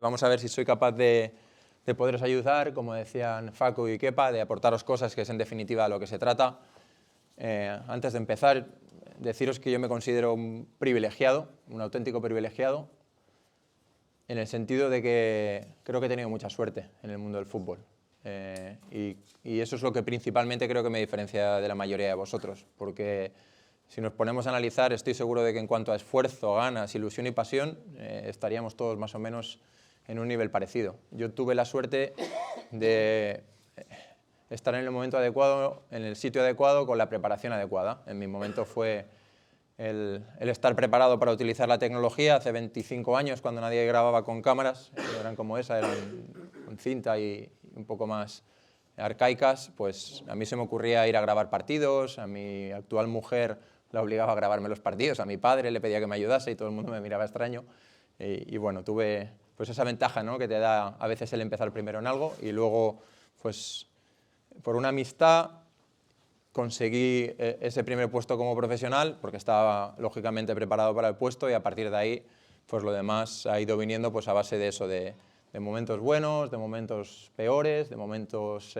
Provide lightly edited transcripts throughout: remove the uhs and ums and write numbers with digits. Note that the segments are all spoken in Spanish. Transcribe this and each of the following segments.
Vamos a ver si soy capaz de poderos ayudar, como decían Facu y Kepa, de aportaros cosas, que es en definitiva de lo que se trata. Antes de empezar, deciros que yo me considero un privilegiado, un auténtico privilegiado, en el sentido de que creo que he tenido mucha suerte en el mundo del fútbol. Y eso es lo que principalmente creo que me diferencia de la mayoría de vosotros, porque si nos ponemos a analizar, estoy seguro de que en cuanto a esfuerzo, ganas, ilusión y pasión, estaríamos todos más o menos en un nivel parecido. Yo tuve la suerte de estar en el momento adecuado, en el sitio adecuado, con la preparación adecuada. En mi momento fue el estar preparado para utilizar la tecnología. Hace 25 años, cuando nadie grababa con cámaras, eran como esa, eran con cinta y un poco más arcaicas, pues a mí se me ocurría ir a grabar partidos, a mi actual mujer la obligaba a grabarme los partidos, a mi padre le pedía que me ayudase y todo el mundo me miraba extraño. Y bueno, tuve pues esa ventaja, ¿no?, que te da a veces el empezar primero en algo y luego, pues por una amistad, conseguí ese primer puesto como profesional porque estaba lógicamente preparado para el puesto y a partir de ahí pues lo demás ha ido viniendo pues a base de eso, de momentos buenos, de momentos peores, de momentos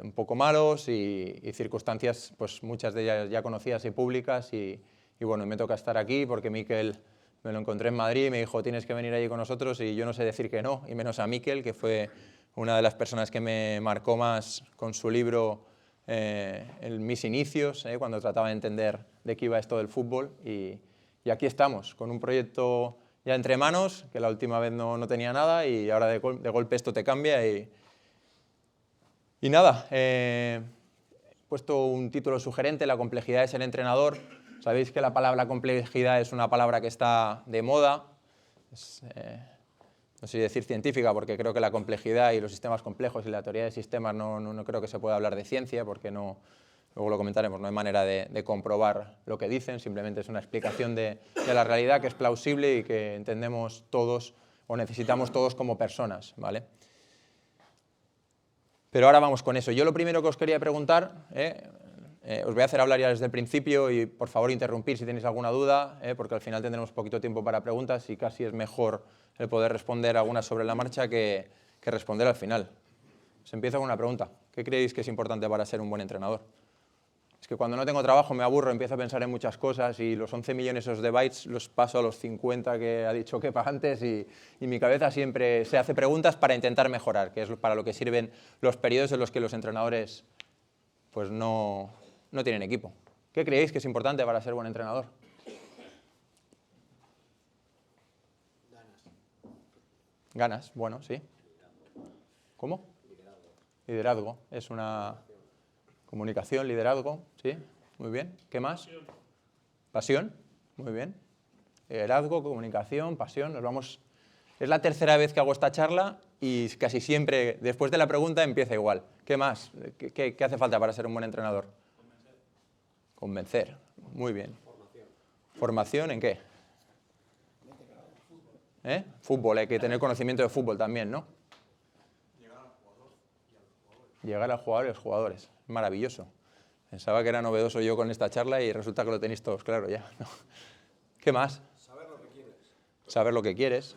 un poco malos y circunstancias pues muchas de ellas ya conocidas y públicas y bueno, me toca estar aquí porque Mikel me lo encontré en Madrid y me dijo tienes que venir allí con nosotros y yo no sé decir que no, y menos a Mikel, que fue una de las personas que me marcó más con su libro en mis inicios, cuando trataba de entender de qué iba esto del fútbol y aquí estamos, con un proyecto ya entre manos, que la última vez no tenía nada y ahora de golpe esto te cambia y nada, he puesto un título sugerente, la complejidad de ser entrenador. Sabéis que la palabra complejidad es una palabra que está de moda, no sé si decir científica, porque creo que la complejidad y los sistemas complejos y la teoría de sistemas no creo que se pueda hablar de ciencia, porque no, luego lo comentaremos, no hay manera de comprobar lo que dicen, simplemente es una explicación de la realidad que es plausible y que entendemos todos o necesitamos todos como personas, ¿vale? Pero ahora vamos con eso. Yo lo primero que os quería preguntar, os voy a hacer hablar ya desde el principio y por favor interrumpir si tenéis alguna duda, porque al final tendremos poquito tiempo para preguntas y casi es mejor el poder responder algunas sobre la marcha que responder al final. Os empiezo con una pregunta. ¿Qué creéis que es importante para ser un buen entrenador? Es que cuando no tengo trabajo me aburro, empiezo a pensar en muchas cosas y los 11 millones de bytes los paso a los 50 que ha dicho Kepa antes y mi cabeza siempre se hace preguntas para intentar mejorar, que es para lo que sirven los periodos en los que los entrenadores pues no tienen equipo. ¿Qué creéis que es importante para ser buen entrenador? Ganas, bueno, sí. ¿Cómo? Liderazgo. Es una comunicación, liderazgo, sí, muy bien. ¿Qué más? Pasión, muy bien. Liderazgo, comunicación, pasión. Nos vamos. Es la tercera vez que hago esta charla y casi siempre, después de la pregunta, empieza igual. ¿Qué más? ¿Qué hace falta para ser un buen entrenador? Convencer. Muy bien. ¿Formación en qué? Fútbol, hay que tener conocimiento de fútbol también, ¿no? Llegar al jugador y a los jugadores. Maravilloso. Pensaba que era novedoso yo con esta charla y resulta que lo tenéis todos claro ya, ¿no? ¿Qué más? Saber lo que quieres. Saber lo que quieres.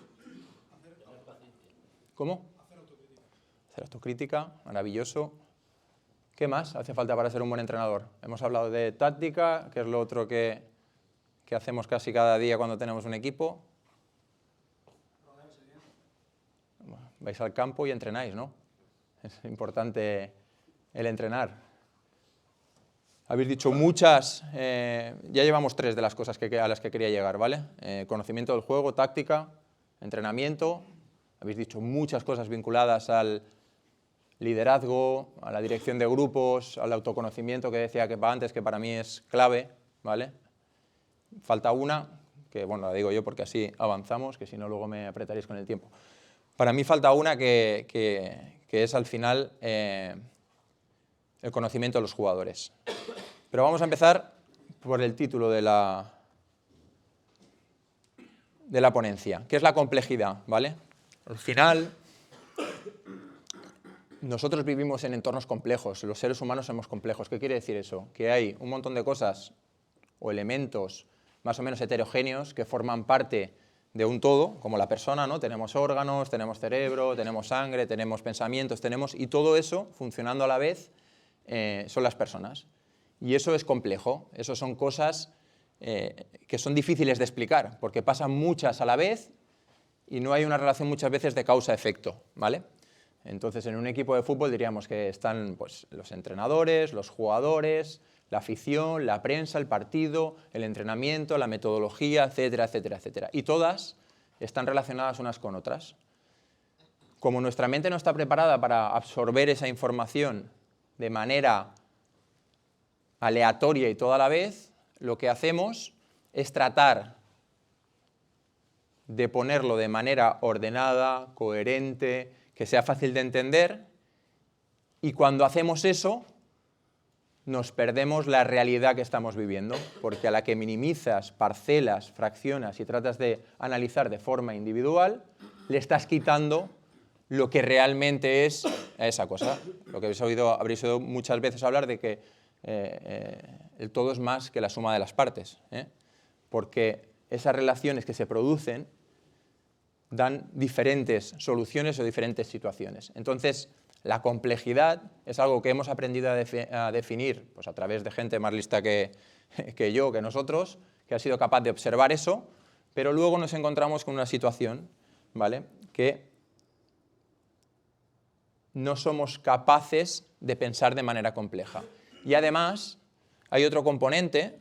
¿Cómo? Hacer autocrítica, maravilloso. ¿Qué más hace falta para ser un buen entrenador? Hemos hablado de táctica, que es lo otro que hacemos casi cada día cuando tenemos un equipo. Vais al campo y entrenáis, ¿no? Es importante el entrenar. Habéis dicho muchas, ya llevamos 3 de las cosas a las que quería llegar, ¿vale? Conocimiento del juego, táctica, entrenamiento. Habéis dicho muchas cosas vinculadas al liderazgo, a la dirección de grupos, al autoconocimiento que decía Kepa antes, que para mí es clave, ¿vale? Falta una, que bueno, la digo yo porque así avanzamos, que si no luego me apretaréis con el tiempo. Para mí falta una que es al final el conocimiento de los jugadores. Pero vamos a empezar por el título de la ponencia, que es la complejidad, ¿vale? Al final, nosotros vivimos en entornos complejos, los seres humanos somos complejos. ¿Qué quiere decir eso? Que hay un montón de cosas o elementos más o menos heterogéneos que forman parte de un todo, como la persona, ¿no? Tenemos órganos, tenemos cerebro, tenemos sangre, tenemos pensamientos, y todo eso, funcionando a la vez, son las personas. Y eso es complejo, eso son cosas que son difíciles de explicar, porque pasan muchas a la vez y no hay una relación muchas veces de causa-efecto, ¿vale? Entonces, en un equipo de fútbol diríamos que están pues, los entrenadores, los jugadores, la afición, la prensa, el partido, el entrenamiento, la metodología, etcétera, etcétera, etcétera. Y todas están relacionadas unas con otras. Como nuestra mente no está preparada para absorber esa información de manera aleatoria y toda a la vez, lo que hacemos es tratar de ponerlo de manera ordenada, coherente, que sea fácil de entender, y cuando hacemos eso, nos perdemos la realidad que estamos viviendo, porque a la que minimizas, parcelas, fraccionas y tratas de analizar de forma individual, le estás quitando lo que realmente es esa cosa. Lo que habréis oído muchas veces hablar de que el todo es más que la suma de las partes, porque esas relaciones que se producen dan diferentes soluciones o diferentes situaciones. Entonces, la complejidad es algo que hemos aprendido a definir pues, a través de gente más lista que yo, que nosotros, que ha sido capaz de observar eso, pero luego nos encontramos con una situación, ¿vale?, que no somos capaces de pensar de manera compleja. Y además, hay otro componente,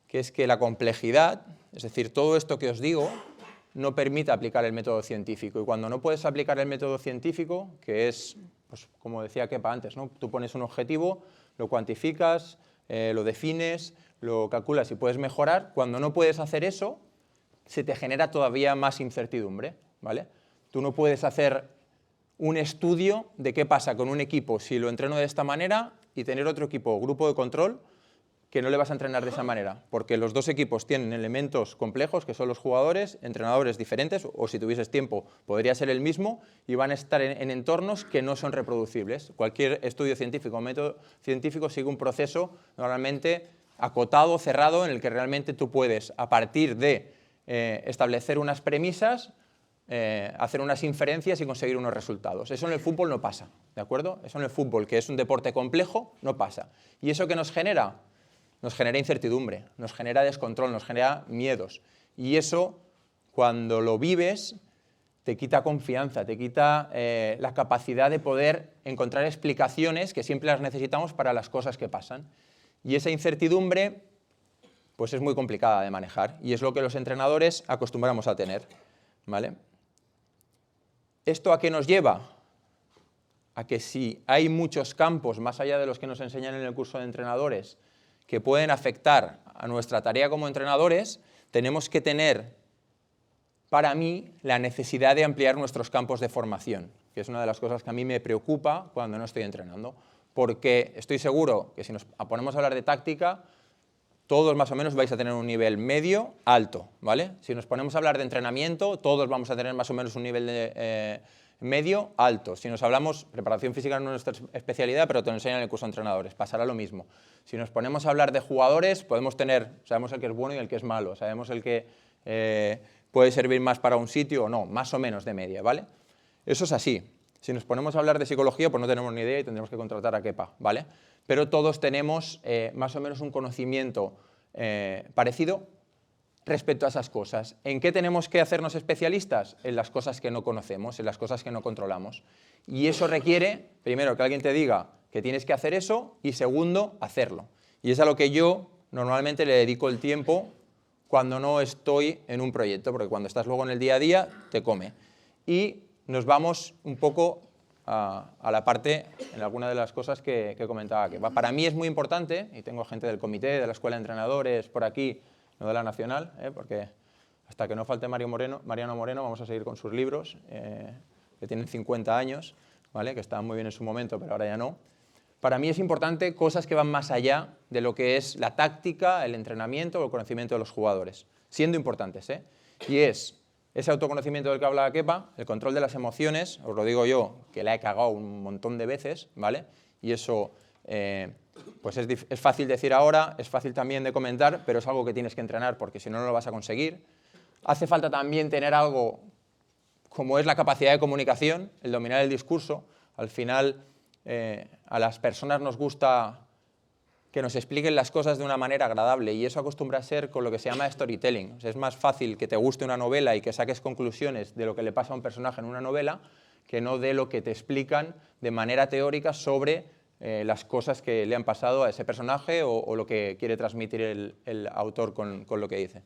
que es que la complejidad, es decir, todo esto que os digo, no permite aplicar el método científico. Y cuando no puedes aplicar el método científico, que es, pues, como decía Kepa antes, ¿no? Tú pones un objetivo, lo cuantificas, lo defines, lo calculas y puedes mejorar. Cuando no puedes hacer eso, se te genera todavía más incertidumbre, ¿vale? Tú no puedes hacer un estudio de qué pasa con un equipo si lo entreno de esta manera y tener otro equipo, grupo de control, que no le vas a entrenar de esa manera, porque los dos equipos tienen elementos complejos, que son los jugadores, entrenadores diferentes, o si tuvieses tiempo podría ser el mismo, y van a estar en entornos que no son reproducibles. Cualquier estudio científico o método científico sigue un proceso normalmente acotado, cerrado, en el que realmente tú puedes, a partir de establecer unas premisas, hacer unas inferencias y conseguir unos resultados. Eso en el fútbol no pasa, ¿de acuerdo? Eso en el fútbol, que es un deporte complejo, no pasa. ¿Y eso qué nos genera? Nos genera incertidumbre, nos genera descontrol, nos genera miedos. Y eso, cuando lo vives, te quita confianza, te quita la capacidad de poder encontrar explicaciones que siempre las necesitamos para las cosas que pasan. Y esa incertidumbre, pues es muy complicada de manejar. Y es lo que los entrenadores acostumbramos a tener, ¿vale? ¿Esto a qué nos lleva? A que si hay muchos campos, más allá de los que nos enseñan en el curso de entrenadores, que pueden afectar a nuestra tarea como entrenadores, tenemos que tener, para mí, la necesidad de ampliar nuestros campos de formación, que es una de las cosas que a mí me preocupa cuando no estoy entrenando, porque estoy seguro que si nos ponemos a hablar de táctica, todos más o menos vais a tener un nivel medio alto, ¿vale? Si nos ponemos a hablar de entrenamiento, todos vamos a tener más o menos un nivel de medio alto. Si nos hablamos, preparación física no es nuestra especialidad, pero te lo enseñan en el curso de entrenadores, pasará lo mismo. Si nos ponemos a hablar de jugadores, sabemos el que es bueno y el que es malo, sabemos el que puede servir más para un sitio o no, más o menos de media, ¿vale? Eso es así. Si nos ponemos a hablar de psicología, pues no tenemos ni idea y tendremos que contratar a Kepa, ¿vale? Pero todos tenemos más o menos un conocimiento parecido respecto a esas cosas. ¿En qué tenemos que hacernos especialistas? En las cosas que no conocemos, en las cosas que no controlamos. Y eso requiere, primero, que alguien te diga que tienes que hacer eso y, segundo, hacerlo. Y es a lo que yo normalmente le dedico el tiempo cuando no estoy en un proyecto, porque cuando estás luego en el día a día, te come. Y nos vamos un poco a la parte, en alguna de las cosas que comentaba. Que para mí es muy importante, y tengo gente del comité, de la escuela de entrenadores por aquí, no de la nacional, porque hasta que no falte Mariano Moreno vamos a seguir con sus libros, que tienen 50 años, ¿vale? Que estaban muy bien en su momento, pero ahora ya no. Para mí es importante cosas que van más allá de lo que es la táctica, el entrenamiento o el conocimiento de los jugadores, siendo importantes, y es ese autoconocimiento del que hablaba Kepa, el control de las emociones, os lo digo yo, que la he cagado un montón de veces, ¿vale? Y eso pues es fácil decir ahora, es fácil también de comentar, pero es algo que tienes que entrenar porque si no, no lo vas a conseguir. Hace falta también tener algo como es la capacidad de comunicación, el dominar el discurso. Al final, a las personas nos gusta que nos expliquen las cosas de una manera agradable y eso acostumbra a ser con lo que se llama storytelling. O sea, es más fácil que te guste una novela y que saques conclusiones de lo que le pasa a un personaje en una novela que no de lo que te explican de manera teórica sobre las cosas que le han pasado a ese personaje o lo que quiere transmitir el autor con lo que dice.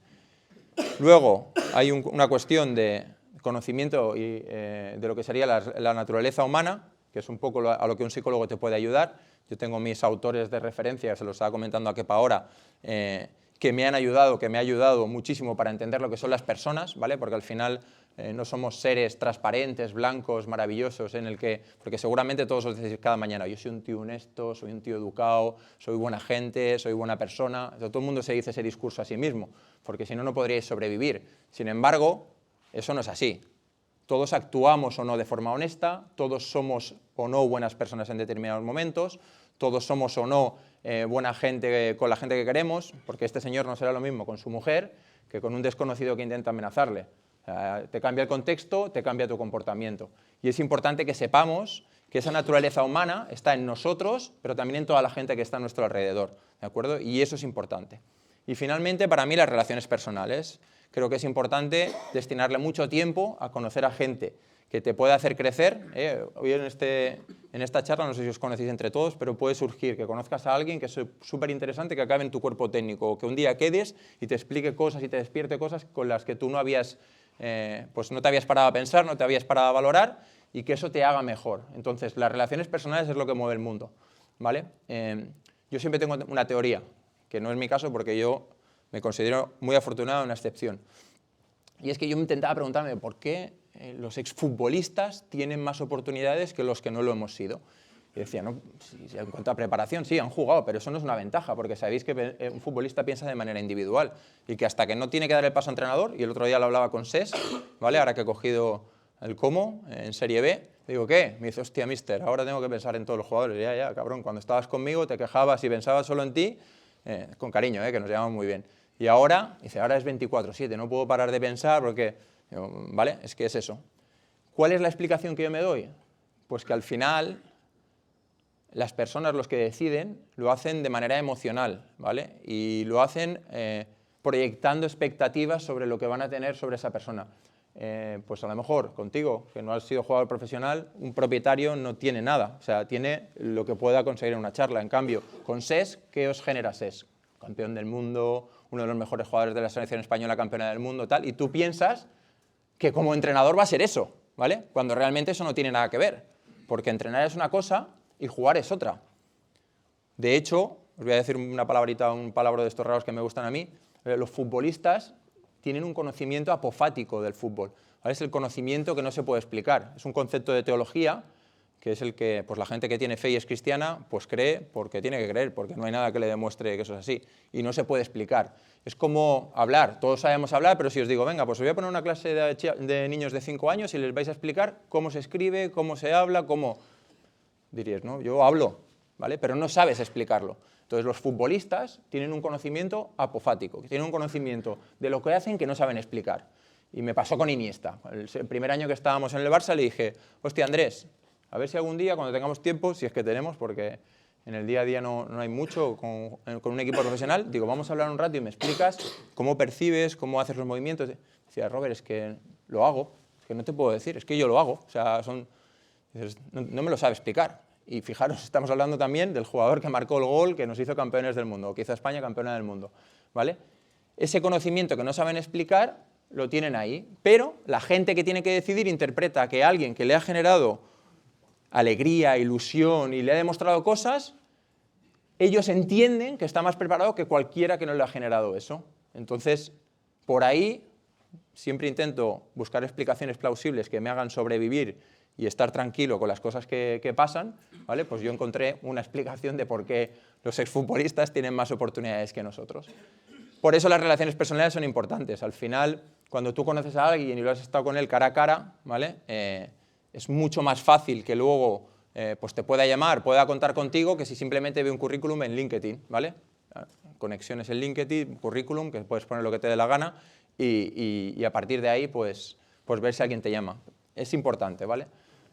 Luego, hay una cuestión de conocimiento de lo que sería la naturaleza humana, que es un poco a lo que un psicólogo te puede ayudar. Yo tengo mis autores de referencia, se los estaba comentando a Kepa ahora, que me han ayudado, que me ha ayudado muchísimo para entender lo que son las personas, ¿vale? Porque al final no somos seres transparentes, blancos, maravillosos, porque seguramente todos os decís cada mañana, yo soy un tío honesto, soy un tío educado, soy buena gente, soy buena persona. Todo el mundo se dice ese discurso a sí mismo, porque si no, no podríais sobrevivir. Sin embargo, eso no es así. Todos actuamos o no de forma honesta, todos somos o no buenas personas en determinados momentos, todos somos o no buena gente con la gente que queremos, porque este señor no será lo mismo con su mujer que con un desconocido que intenta amenazarle. Te cambia el contexto, te cambia tu comportamiento. Y es importante que sepamos que esa naturaleza humana está en nosotros, pero también en toda la gente que está a nuestro alrededor, ¿de acuerdo? Y eso es importante. Y finalmente, para mí, las relaciones personales. Creo que es importante destinarle mucho tiempo a conocer a gente que te pueda hacer crecer. Hoy en esta charla, no sé si os conocéis entre todos, pero puede surgir que conozcas a alguien que es súper interesante, que acabe en tu cuerpo técnico, o que un día quedes y te explique cosas y te despierte cosas con las que tú no habías, pues no te habías parado a pensar, no te habías parado a valorar, y que eso te haga mejor. Entonces, las relaciones personales es lo que mueve el mundo, ¿vale? Yo siempre tengo una teoría, que no es mi caso porque yo me considero muy afortunado, una excepción. Y es que yo me intentaba preguntarme por qué los exfutbolistas tienen más oportunidades que los que no lo hemos sido. Y decía, no, si en cuanto a preparación, sí, han jugado, pero eso no es una ventaja, porque sabéis que un futbolista piensa de manera individual y que hasta que no tiene que dar el paso a entrenador, y el otro día lo hablaba con Ses, ¿vale? Ahora que he cogido el Como en Serie B, digo, ¿qué? Me dice, hostia, mister, ahora tengo que pensar en todos los jugadores. Ya, cabrón, cuando estabas conmigo te quejabas y pensabas solo en ti, con cariño, que nos llevamos muy bien. Y ahora, dice, ahora es 24/7, no puedo parar de pensar porque, digo, ¿vale? Es que es eso. ¿Cuál es la explicación que yo me doy? Pues que al final las personas, los que deciden, lo hacen de manera emocional, ¿vale? Y lo hacen proyectando expectativas sobre lo que van a tener sobre esa persona. Pues a lo mejor contigo, que no has sido jugador profesional, un propietario no tiene nada, o sea, tiene lo que pueda conseguir en una charla. En cambio, con SES, ¿qué os genera SES? Campeón del mundo, uno de los mejores jugadores de la selección española, campeona del mundo, tal, y tú piensas que como entrenador va a ser eso, ¿vale? Cuando realmente eso no tiene nada que ver, porque entrenar es una cosa y jugar es otra. De hecho, os voy a decir una palabrita, un palabra de estos raros que me gustan a mí, los futbolistas tienen un conocimiento apofático del fútbol, ¿vale? Es el conocimiento que no se puede explicar, es un concepto de teología que es el que pues, la gente que tiene fe y es cristiana, pues cree porque tiene que creer, porque no hay nada que le demuestre que eso es así, y no se puede explicar. Es como hablar, todos sabemos hablar, pero si os digo, venga, pues os voy a poner una clase de niños de 5 años y les vais a explicar cómo se escribe, cómo se habla, cómo... Diríais, ¿no? Yo hablo, ¿vale? Pero no sabes explicarlo. Entonces los futbolistas tienen un conocimiento apofático, tienen un conocimiento de lo que hacen que no saben explicar. Y me pasó con Iniesta. El primer año que estábamos en el Barça le dije, hostia, Andrés, a ver si algún día, cuando tengamos tiempo, si es que tenemos, porque en el día a día no hay mucho con un equipo profesional, digo, vamos a hablar un rato y me explicas cómo percibes, cómo haces los movimientos. Decía, Robert, es que lo hago, es que no te puedo decir, es que yo lo hago. O sea, no me lo sabe explicar. Y fijaros, estamos hablando también del jugador que marcó el gol, que nos hizo campeones del mundo, que hizo a España campeona del mundo, ¿vale? Ese conocimiento que no saben explicar lo tienen ahí, pero la gente que tiene que decidir interpreta que alguien que le ha generado alegría, ilusión y le ha demostrado cosas, ellos entienden que está más preparado que cualquiera que no le ha generado eso. Entonces, por ahí siempre intento buscar explicaciones plausibles que me hagan sobrevivir y estar tranquilo con las cosas que pasan, ¿vale? Pues yo encontré una explicación de por qué los exfutbolistas tienen más oportunidades que nosotros. Por eso las relaciones personales son importantes. Al final, cuando tú conoces a alguien y lo has estado con él cara a cara, ¿vale? Es mucho más fácil que luego pues te pueda llamar, pueda contar contigo, que si simplemente ve un currículum en LinkedIn, ¿vale? Conexiones en LinkedIn, currículum, que puedes poner lo que te dé la gana, y a partir de ahí, pues ver si alguien te llama. Es importante, ¿vale?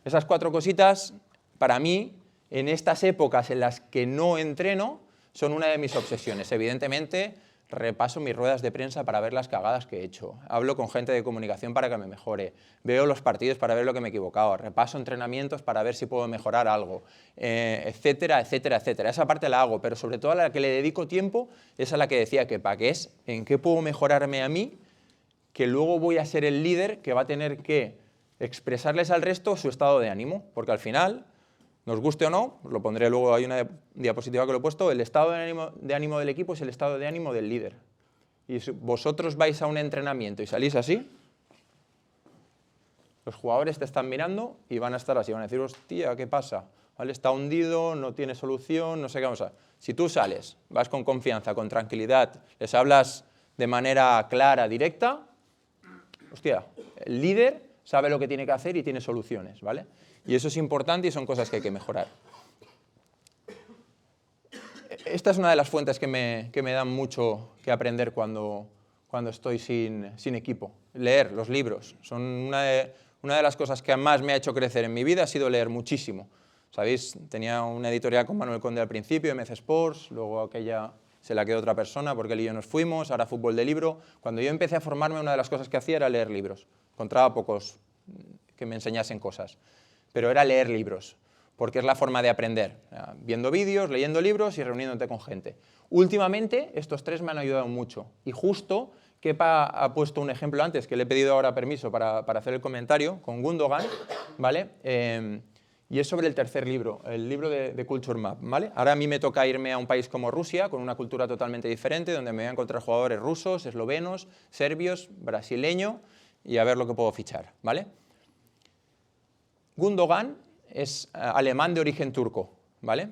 Esas 4 cositas, para mí, en estas épocas en las que no entreno, son una de mis obsesiones. Evidentemente, repaso mis ruedas de prensa para ver las cagadas que he hecho. Hablo con gente de comunicación para que me mejore. Veo los partidos para ver lo que me he equivocado. Repaso entrenamientos para ver si puedo mejorar algo, etcétera, etcétera, etcétera. Esa parte la hago, pero sobre todo a la que le dedico tiempo es a la que decía Kepa, que es en qué puedo mejorarme a mí, que luego voy a ser el líder que va a tener que expresarles al resto su estado de ánimo, porque al final, nos guste o no, lo pondré luego, hay una diapositiva que lo he puesto, el estado de ánimo del equipo es el estado de ánimo del líder. Y si vosotros vais a un entrenamiento y salís así, los jugadores te están mirando y van a estar así, van a decir, hostia, ¿qué pasa? ¿Vale? Está hundido, no tiene solución, no sé qué vamos a... Si tú sales, vas con confianza, con tranquilidad, les hablas de manera clara, directa, hostia, el líder sabe lo que tiene que hacer y tiene soluciones, ¿vale? Y eso es importante y son cosas que hay que mejorar. Esta es una de las fuentes que me dan mucho que aprender cuando estoy sin equipo. Leer los libros. Son una de las cosas que más me ha hecho crecer en mi vida, ha sido leer muchísimo. ¿Sabéis? Tenía una editorial con Manuel Conde al principio, MC Sports, luego aquella se la quedó otra persona porque él y yo nos fuimos, ahora fútbol de libro. Cuando yo empecé a formarme, una de las cosas que hacía era leer libros. Encontraba pocos que me enseñasen cosas, pero era leer libros, porque es la forma de aprender, viendo vídeos, leyendo libros y reuniéndote con gente. Últimamente, estos 3 me han ayudado mucho, y justo Kepa ha puesto un ejemplo antes, que le he pedido ahora permiso para hacer el comentario, con Gundogan, ¿vale? Y es sobre el tercer libro, el libro de Culture Map, ¿vale? Ahora a mí me toca irme a un país como Rusia, con una cultura totalmente diferente, donde me voy a encontrar jugadores rusos, eslovenos, serbios, brasileños, y a ver lo que puedo fichar, ¿vale? Gundogan es alemán de origen turco, ¿vale?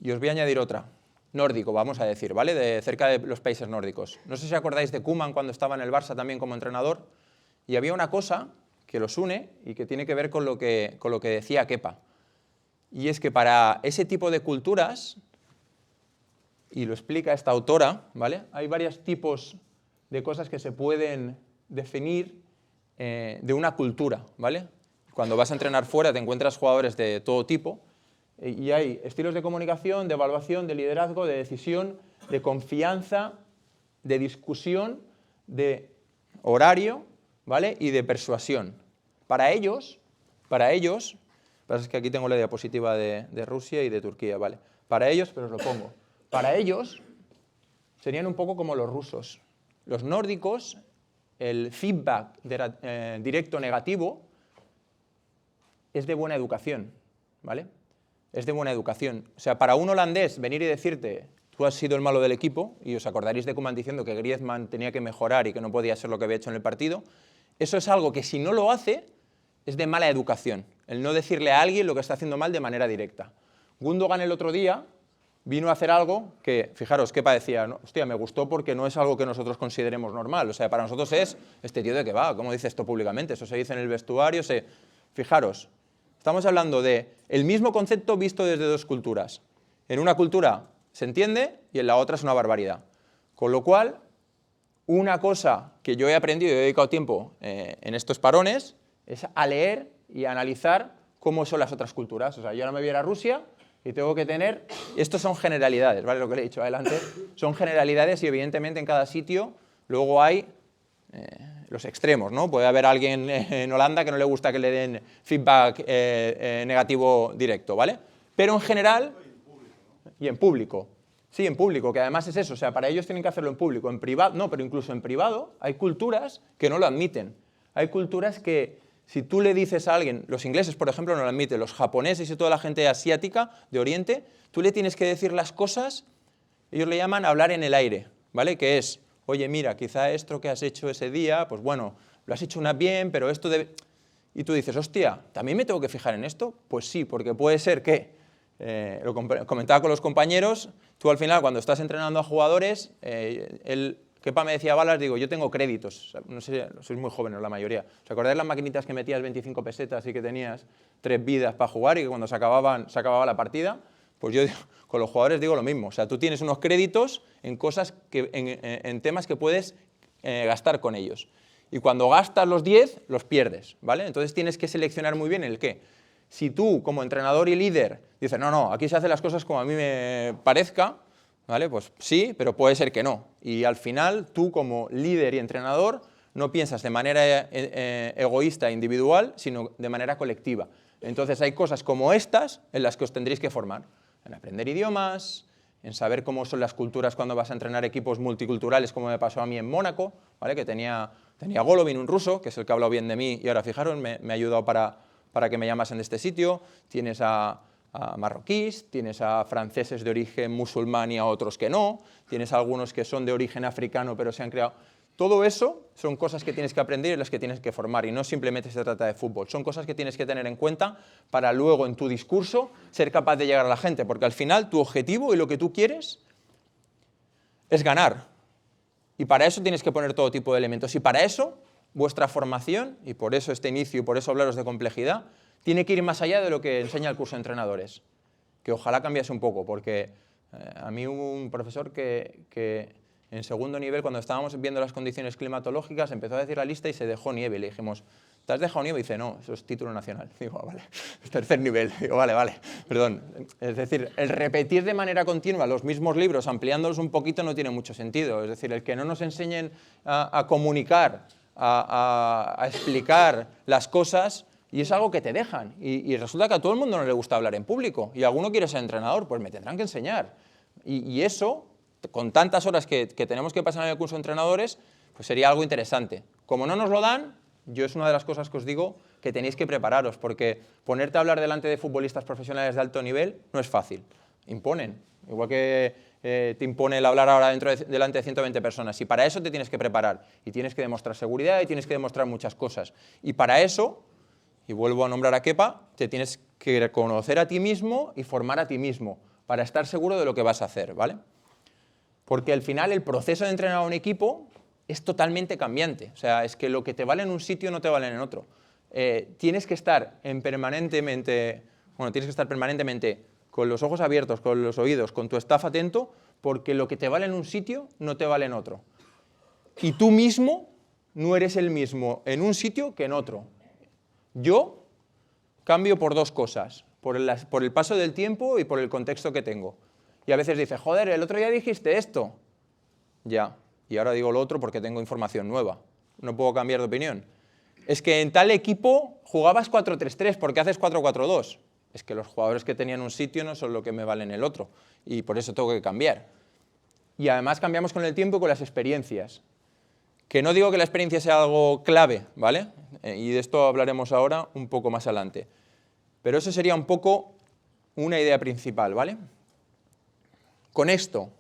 Y os voy a añadir otra, nórdico, vamos a decir, ¿vale? De cerca de los países nórdicos. No sé si acordáis de Koeman cuando estaba en el Barça también como entrenador, y había una cosa que los une y que tiene que ver con lo que decía Kepa. Y es que para ese tipo de culturas, y lo explica esta autora, ¿vale? Hay varios tipos de cosas que se pueden definir de una cultura, ¿vale? Cuando vas a entrenar fuera te encuentras jugadores de todo tipo y hay estilos de comunicación, de evaluación, de liderazgo, de decisión, de confianza, de discusión, de horario, ¿vale? Y de persuasión. Para ellos, es que aquí tengo la diapositiva de Rusia y de Turquía, ¿vale? Para ellos, pero os lo pongo, para ellos serían un poco como los rusos. Los nórdicos, el feedback directo negativo es de buena educación, ¿vale? Es de buena educación. O sea, para un holandés venir y decirte, tú has sido el malo del equipo, y os acordaréis de Koeman diciendo que Griezmann tenía que mejorar y que no podía ser lo que había hecho en el partido, eso es algo que si no lo hace, es de mala educación. El no decirle a alguien lo que está haciendo mal de manera directa. Gundogan el otro día vino a hacer algo que, fijaros, Kepa decía, no, hostia, me gustó porque no es algo que nosotros consideremos normal. O sea, para nosotros es, este tío de qué va, ¿cómo dice esto públicamente? Eso se dice en el vestuario, Fijaros, estamos hablando de el mismo concepto visto desde 2 culturas. En una cultura se entiende y en la otra es una barbaridad. Con lo cual, una cosa que yo he aprendido y he dedicado tiempo en estos parones es a leer y a analizar cómo son las otras culturas. O sea, yo ahora me voy a ir a Rusia y tengo que tener... Estos son generalidades, ¿vale? Lo que le he dicho adelante son generalidades y evidentemente en cada sitio luego hay los extremos, ¿no? Puede haber alguien en Holanda que no le gusta que le den feedback negativo directo, ¿vale? Pero en general... Y en público. Sí, en público, que además es eso. O sea, para ellos tienen que hacerlo en público. En privado, no, pero incluso en privado hay culturas que no lo admiten. Hay culturas que si tú le dices a alguien, los ingleses, por ejemplo, no lo admiten, los japoneses y toda la gente asiática de Oriente, tú le tienes que decir las cosas, ellos le llaman hablar en el aire, ¿vale? Que es, oye, mira, quizá esto que has hecho ese día, pues bueno, lo has hecho bien, pero esto debe... Y tú dices, hostia, ¿también me tengo que fijar en esto? Pues sí, porque puede ser que, lo comentaba con los compañeros, tú al final cuando estás entrenando a jugadores, Kepa me decía balas, digo, yo tengo créditos, no sé, sois muy jóvenes la mayoría. ¿Os acordáis las maquinitas que metías 25 pesetas y que tenías 3 vidas para jugar y que cuando se acababa la partida? Pues yo con los jugadores digo lo mismo, o sea, tú tienes unos créditos en cosas, en temas que puedes gastar con ellos. Y cuando gastas los 10, los pierdes, ¿vale? Entonces tienes que seleccionar muy bien el qué. Si tú, como entrenador y líder, dices, no, aquí se hacen las cosas como a mí me parezca, ¿vale? Pues sí, pero puede ser que no. Y al final, tú como líder y entrenador, no piensas de manera egoísta e individual, sino de manera colectiva. Entonces hay cosas como estas en las que os tendréis que formar. En aprender idiomas, en saber cómo son las culturas cuando vas a entrenar equipos multiculturales, como me pasó a mí en Mónaco, ¿vale? Que tenía Golovin, un ruso, que es el que ha hablado bien de mí, y ahora fijaros, me ha ayudado para que me llamasen de este sitio. Tienes a marroquíes, tienes a franceses de origen musulmán y a otros que no, tienes a algunos que son de origen africano pero se han creado. Todo eso son cosas que tienes que aprender y las que tienes que formar, y no simplemente se trata de fútbol, son cosas que tienes que tener en cuenta para luego en tu discurso ser capaz de llegar a la gente, porque al final tu objetivo y lo que tú quieres es ganar, y para eso tienes que poner todo tipo de elementos, y para eso vuestra formación, y por eso este inicio y por eso hablaros de complejidad, tiene que ir más allá de lo que enseña el curso de entrenadores, que ojalá cambiase un poco, porque a mí hubo un profesor que en segundo nivel, cuando estábamos viendo las condiciones climatológicas, empezó a decir la lista y se dejó nieve. Y le dijimos, ¿te has dejado nieve? Y dice, no, eso es título nacional. Digo, vale, es tercer nivel. Digo, vale, perdón. Es decir, el repetir de manera continua los mismos libros, ampliándolos un poquito, no tiene mucho sentido. Es decir, el que no nos enseñen a comunicar, a explicar las cosas, y es algo que te dejan. Y resulta que a todo el mundo no le gusta hablar en público. Y alguno quiere ser entrenador, pues me tendrán que enseñar. Y eso, con tantas horas que tenemos que pasar en el curso de entrenadores, pues sería algo interesante. Como no nos lo dan, yo es una de las cosas que os digo que tenéis que prepararos, porque ponerte a hablar delante de futbolistas profesionales de alto nivel no es fácil. Imponen, igual que te impone el hablar ahora delante de 120 personas. Y para eso te tienes que preparar, y tienes que demostrar seguridad, y tienes que demostrar muchas cosas. Y para eso, y vuelvo a nombrar a Kepa, te tienes que conocer a ti mismo y formar a ti mismo, para estar seguro de lo que vas a hacer, ¿vale? Porque al final el proceso de entrenar a un equipo es totalmente cambiante. O sea, es que lo que te vale en un sitio no te vale en otro. Tienes que estar permanentemente con los ojos abiertos, con los oídos, con tu staff atento, porque lo que te vale en un sitio no te vale en otro. Y tú mismo no eres el mismo en un sitio que en otro. Yo cambio por dos cosas, por el paso del tiempo y por el contexto que tengo. Y a veces dices, joder, el otro día dijiste esto. Ya, y ahora digo lo otro porque tengo información nueva. No puedo cambiar de opinión. Es que en tal equipo jugabas 4-3-3, ¿por qué haces 4-4-2? Es que los jugadores que tenían un sitio no son lo que me valen el otro, y por eso tengo que cambiar. Y además cambiamos con el tiempo y con las experiencias. Que no digo que la experiencia sea algo clave, ¿vale? Y de esto hablaremos ahora un poco más adelante. Pero eso sería un poco una idea principal, ¿vale? Con esto,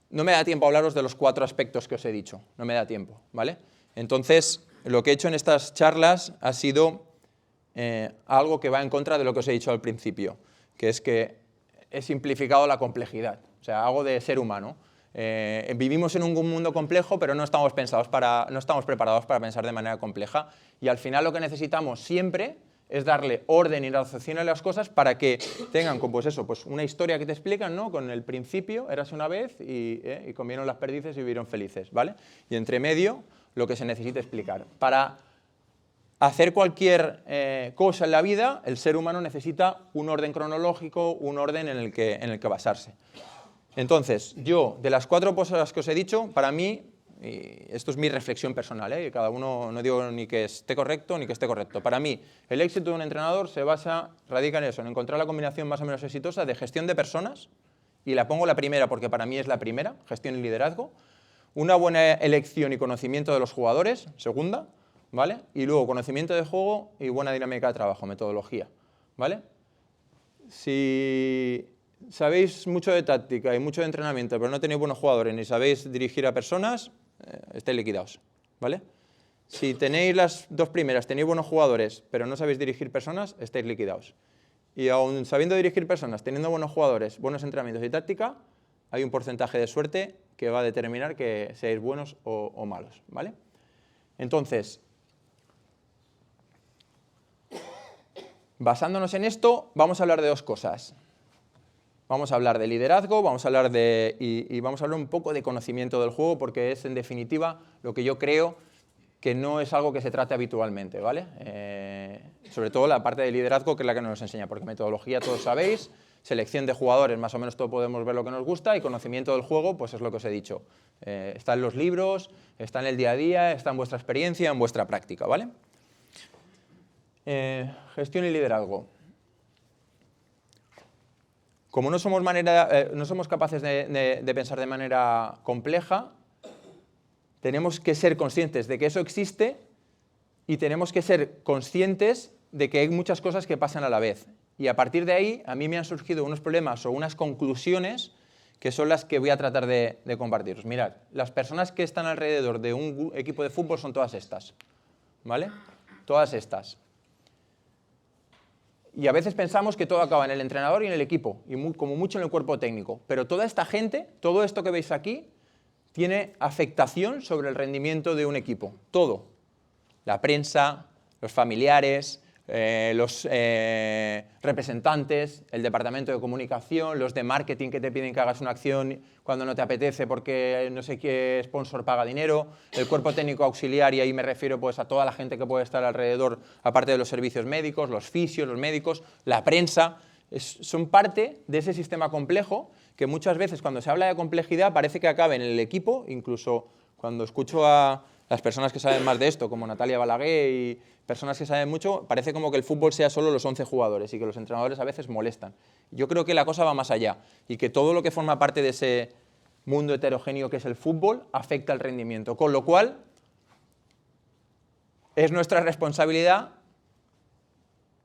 no me da tiempo a hablaros de los 4 aspectos que os he dicho, no me da tiempo, ¿vale? Entonces, lo que he hecho en estas charlas ha sido algo que va en contra de lo que os he dicho al principio, que es que he simplificado la complejidad, o sea, algo de ser humano. Vivimos en un mundo complejo, pero no estamos preparados para pensar de manera compleja, y al final lo que necesitamos siempre es darle orden y raciocinio a las cosas para que tengan pues una historia que te explican, ¿no? Con el principio, érase una vez y comieron las perdices y vivieron felices, ¿vale? Y entre medio, lo que se necesita explicar. Para hacer cualquier cosa en la vida, el ser humano necesita un orden cronológico, un orden en el que basarse. Entonces, yo, de las 4 cosas que os he dicho, para mí, y esto es mi reflexión personal, y cada uno, no digo ni que esté correcto ni que esté correcto. Para mí, el éxito de un entrenador radica en eso, en encontrar la combinación más o menos exitosa de gestión de personas, y la pongo la primera porque para mí es la primera, gestión y liderazgo, una buena elección y conocimiento de los jugadores, segunda, ¿vale? Y luego conocimiento de juego y buena dinámica de trabajo, metodología, ¿vale? Si sabéis mucho de táctica y mucho de entrenamiento, pero no tenéis buenos jugadores ni sabéis dirigir a personas, estáis liquidados, ¿vale? Si tenéis las 2 primeras, tenéis buenos jugadores, pero no sabéis dirigir personas, estáis liquidados. Y aún sabiendo dirigir personas, teniendo buenos jugadores, buenos entrenamientos y táctica, hay un porcentaje de suerte que va a determinar que seáis buenos o malos, ¿vale? Entonces, basándonos en esto, vamos a hablar de 2 cosas. Vamos a hablar de liderazgo, vamos a hablar y vamos a hablar un poco de conocimiento del juego, porque es, en definitiva, lo que yo creo que no es algo que se trate habitualmente, ¿vale? Sobre todo la parte de liderazgo, que es la que nos enseña, porque metodología todos sabéis, selección de jugadores, más o menos todos podemos ver lo que nos gusta, y conocimiento del juego, pues es lo que os he dicho. Está en los libros, está en el día a día, está en vuestra experiencia, en vuestra práctica, ¿vale? Gestión y liderazgo. Como no somos capaces de pensar de manera compleja, tenemos que ser conscientes de que eso existe y tenemos que ser conscientes de que hay muchas cosas que pasan a la vez. Y a partir de ahí, a mí me han surgido unos problemas o unas conclusiones que son las que voy a tratar de compartiros. Mirad, las personas que están alrededor de un equipo de fútbol son todas estas, ¿vale? Todas estas. Y a veces pensamos que todo acaba en el entrenador y en el equipo, y como mucho en el cuerpo técnico. Pero toda esta gente, todo esto que veis aquí, tiene afectación sobre el rendimiento de un equipo. Todo. La prensa, los familiares, los representantes, el departamento de comunicación, los de marketing que te piden que hagas una acción cuando no te apetece porque no sé qué sponsor paga dinero, el cuerpo técnico auxiliar, y ahí me refiero pues a toda la gente que puede estar alrededor, aparte de los servicios médicos, los fisios, los médicos, la prensa, son parte de ese sistema complejo que muchas veces cuando se habla de complejidad parece que acaba en el equipo. Incluso cuando escucho a las personas que saben más de esto, como Natalia Balaguer y personas que saben mucho, parece como que el fútbol sea solo los 11 jugadores y que los entrenadores a veces molestan. Yo creo que la cosa va más allá y que todo lo que forma parte de ese mundo heterogéneo que es el fútbol afecta al rendimiento, con lo cual es nuestra responsabilidad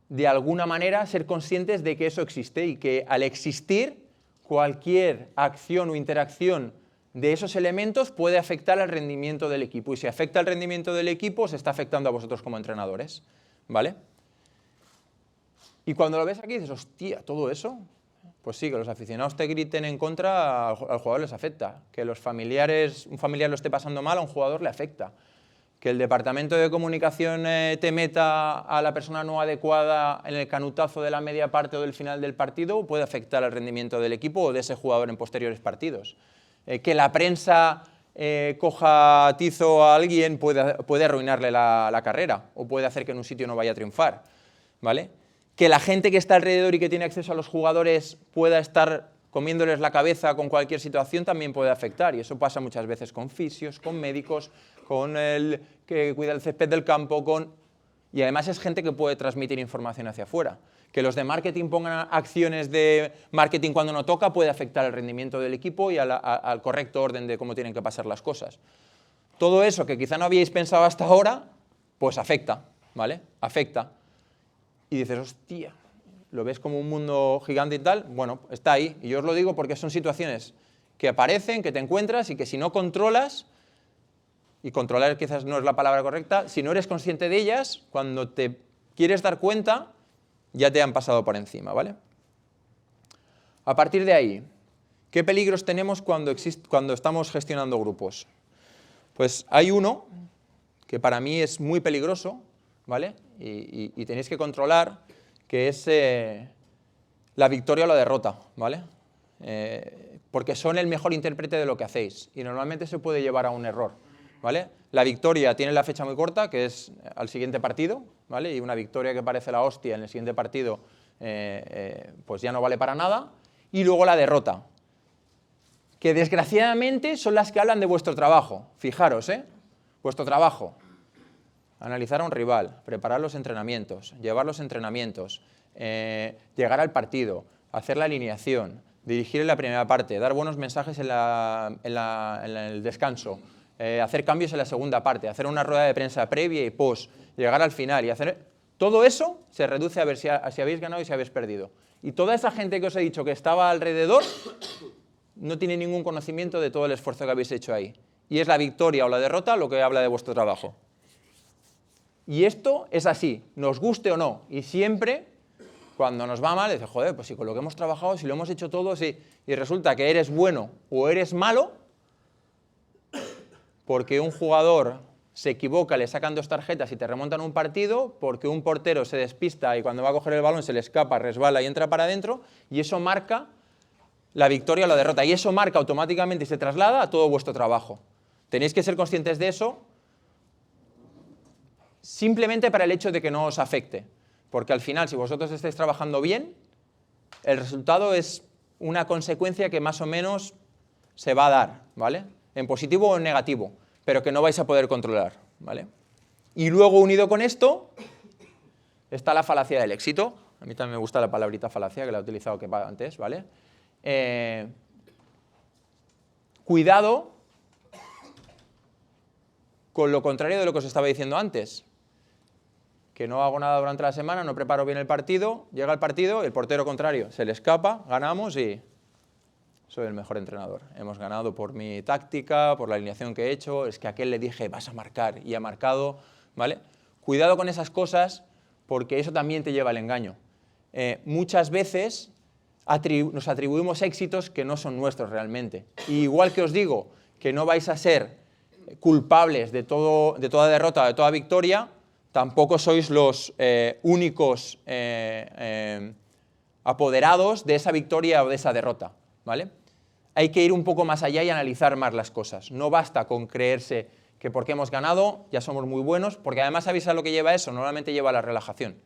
de alguna manera ser conscientes de que eso existe y que al existir cualquier acción o interacción de esos elementos puede afectar al rendimiento del equipo, y si afecta al rendimiento del equipo os está afectando a vosotros como entrenadores, ¿vale? Y cuando lo ves aquí dices, hostia, ¿todo eso? Pues sí, que los aficionados te griten en contra, al jugador les afecta. Que los familiares, un familiar lo esté pasando mal, a un jugador le afecta. Que el departamento de comunicación te meta a la persona no adecuada en el canutazo de la media parte o del final del partido puede afectar al rendimiento del equipo o de ese jugador en posteriores partidos. Que la prensa coja tizo a alguien puede arruinarle la carrera o puede hacer que en un sitio no vaya a triunfar, ¿vale? Que la gente que está alrededor y que tiene acceso a los jugadores pueda estar comiéndoles la cabeza con cualquier situación también puede afectar, y eso pasa muchas veces con fisios, con médicos, con el que cuida el césped del campo, y además es gente que puede transmitir información hacia afuera. Que los de marketing pongan acciones de marketing cuando no toca puede afectar el rendimiento del equipo y al correcto orden de cómo tienen que pasar las cosas. Todo eso que quizá no habíais pensado hasta ahora, pues afecta, ¿vale? Afecta. Y dices, hostia, ¿lo ves como un mundo gigante y tal? Bueno, está ahí. Y yo os lo digo porque son situaciones que aparecen, que te encuentras y que si no controlas, y controlar quizás no es la palabra correcta, si no eres consciente de ellas, cuando te quieres dar cuenta, ya te han pasado por encima, ¿vale? A partir de ahí, ¿qué peligros tenemos cuando estamos gestionando grupos? Pues hay uno que para mí es muy peligroso, ¿vale? Y tenéis que controlar, que es la victoria o la derrota, ¿vale? Porque son el mejor intérprete de lo que hacéis y normalmente se puede llevar a un error, ¿vale? La victoria tiene la fecha muy corta, que es al siguiente partido, ¿vale? Y una victoria que parece la hostia en el siguiente partido pues ya no vale para nada. Y luego la derrota, que desgraciadamente son las que hablan de vuestro trabajo. Fijaros, vuestro trabajo. Analizar a un rival, preparar los entrenamientos, llevar los entrenamientos, llegar al partido, hacer la alineación, dirigir en la primera parte, dar buenos mensajes en el descanso, hacer cambios en la segunda parte, hacer una rueda de prensa previa y post, llegar al final y hacer... Todo eso se reduce a ver si habéis ganado y si habéis perdido. Y toda esa gente que os he dicho que estaba alrededor no tiene ningún conocimiento de todo el esfuerzo que habéis hecho ahí. Y es la victoria o la derrota lo que habla de vuestro trabajo. Y esto es así, nos guste o no. Y siempre, cuando nos va mal, dices, joder, pues si con lo que hemos trabajado, si lo hemos hecho todo, sí. Y resulta que eres bueno o eres malo, porque un jugador se equivoca, le sacan 2 tarjetas y te remontan un partido, porque un portero se despista y cuando va a coger el balón se le escapa, resbala y entra para adentro, y eso marca la victoria o la derrota. Y eso marca automáticamente y se traslada a todo vuestro trabajo. Tenéis que ser conscientes de eso simplemente para el hecho de que no os afecte. Porque al final, si vosotros estáis trabajando bien, el resultado es una consecuencia que más o menos se va a dar, ¿vale? En positivo o en negativo, pero que no vais a poder controlar, ¿vale? Y luego, unido con esto, está la falacia del éxito. A mí también me gusta la palabrita falacia, que la he utilizado antes, ¿vale? Cuidado con lo contrario de lo que os estaba diciendo antes. Que no hago nada durante la semana, no preparo bien el partido, llega el partido, el portero contrario se le escapa, ganamos y soy el mejor entrenador. Hemos ganado por mi táctica, por la alineación que he hecho, es que a aquel le dije vas a marcar y ha marcado, ¿vale? Cuidado con esas cosas porque eso también te lleva al engaño. Muchas veces nos atribuimos éxitos que no son nuestros realmente. Y igual que os digo que no vais a ser culpables de toda derrota, de toda victoria, tampoco sois los únicos apoderados de esa victoria o de esa derrota, ¿vale? Hay que ir un poco más allá y analizar más las cosas. No basta con creerse que porque hemos ganado ya somos muy buenos, porque además sabéis a lo que lleva eso, normalmente lleva a la relajación.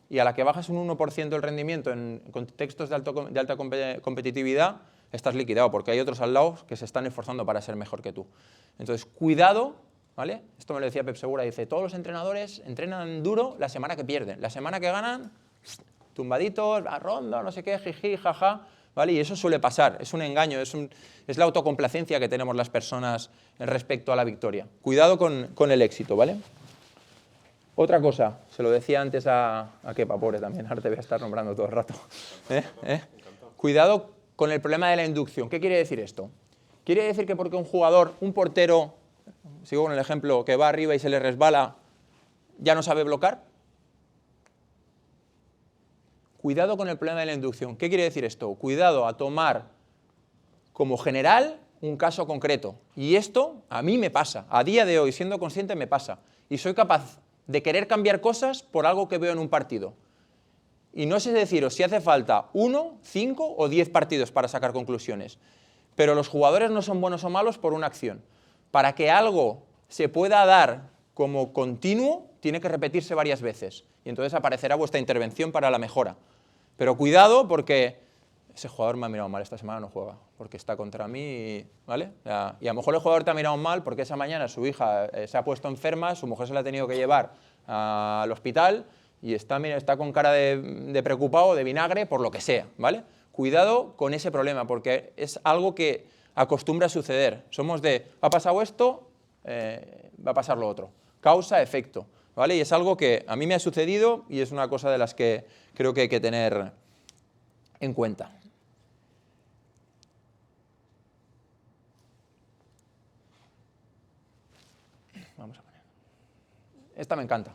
Y a la que bajas un 1% el rendimiento en contextos de alta competitividad, estás liquidado, porque hay otros al lado que se están esforzando para ser mejor que tú. Entonces, cuidado, ¿vale? Esto me lo decía Pep Segura, dice, todos los entrenadores entrenan duro la semana que pierden. La semana que ganan, tumbaditos, a ronda, no sé qué, jiji, jaja, ¿vale? Y eso suele pasar, es un engaño, es la autocomplacencia que tenemos las personas respecto a la victoria. Cuidado con el éxito, ¿vale? Otra cosa, se lo decía antes a Kepa, pobre también, ahora te voy a estar nombrando todo el rato. Cuidado con el problema de la inducción. ¿Qué quiere decir esto? Quiere decir que porque un jugador, un portero, sigo con el ejemplo, que va arriba y se le resbala, ya no sabe bloquear. Cuidado con el problema de la inducción. ¿Qué quiere decir esto? Cuidado a tomar como general un caso concreto. Y esto a mí me pasa, a día de hoy, siendo consciente, me pasa. Y soy capaz de querer cambiar cosas por algo que veo en un partido. Y no sé deciros si hace falta 1, 5 o 10 partidos para sacar conclusiones. Pero los jugadores no son buenos o malos por una acción. Para que algo se pueda dar como continuo, tiene que repetirse varias veces. Y entonces aparecerá vuestra intervención para la mejora. Pero cuidado porque ese jugador me ha mirado mal, esta semana no juega, porque está contra mí, ¿vale? Y a lo mejor el jugador te ha mirado mal porque esa mañana su hija se ha puesto enferma, su mujer se la ha tenido que llevar al hospital y está con cara de preocupado, de vinagre, por lo que sea, ¿vale? Cuidado con ese problema, porque es algo que acostumbra a suceder. Somos ha pasado esto, va a pasar lo otro. Causa, efecto, ¿vale? Y es algo que a mí me ha sucedido y es una cosa de las que creo que hay que tener en cuenta. Vamos a poner. Esta me encanta.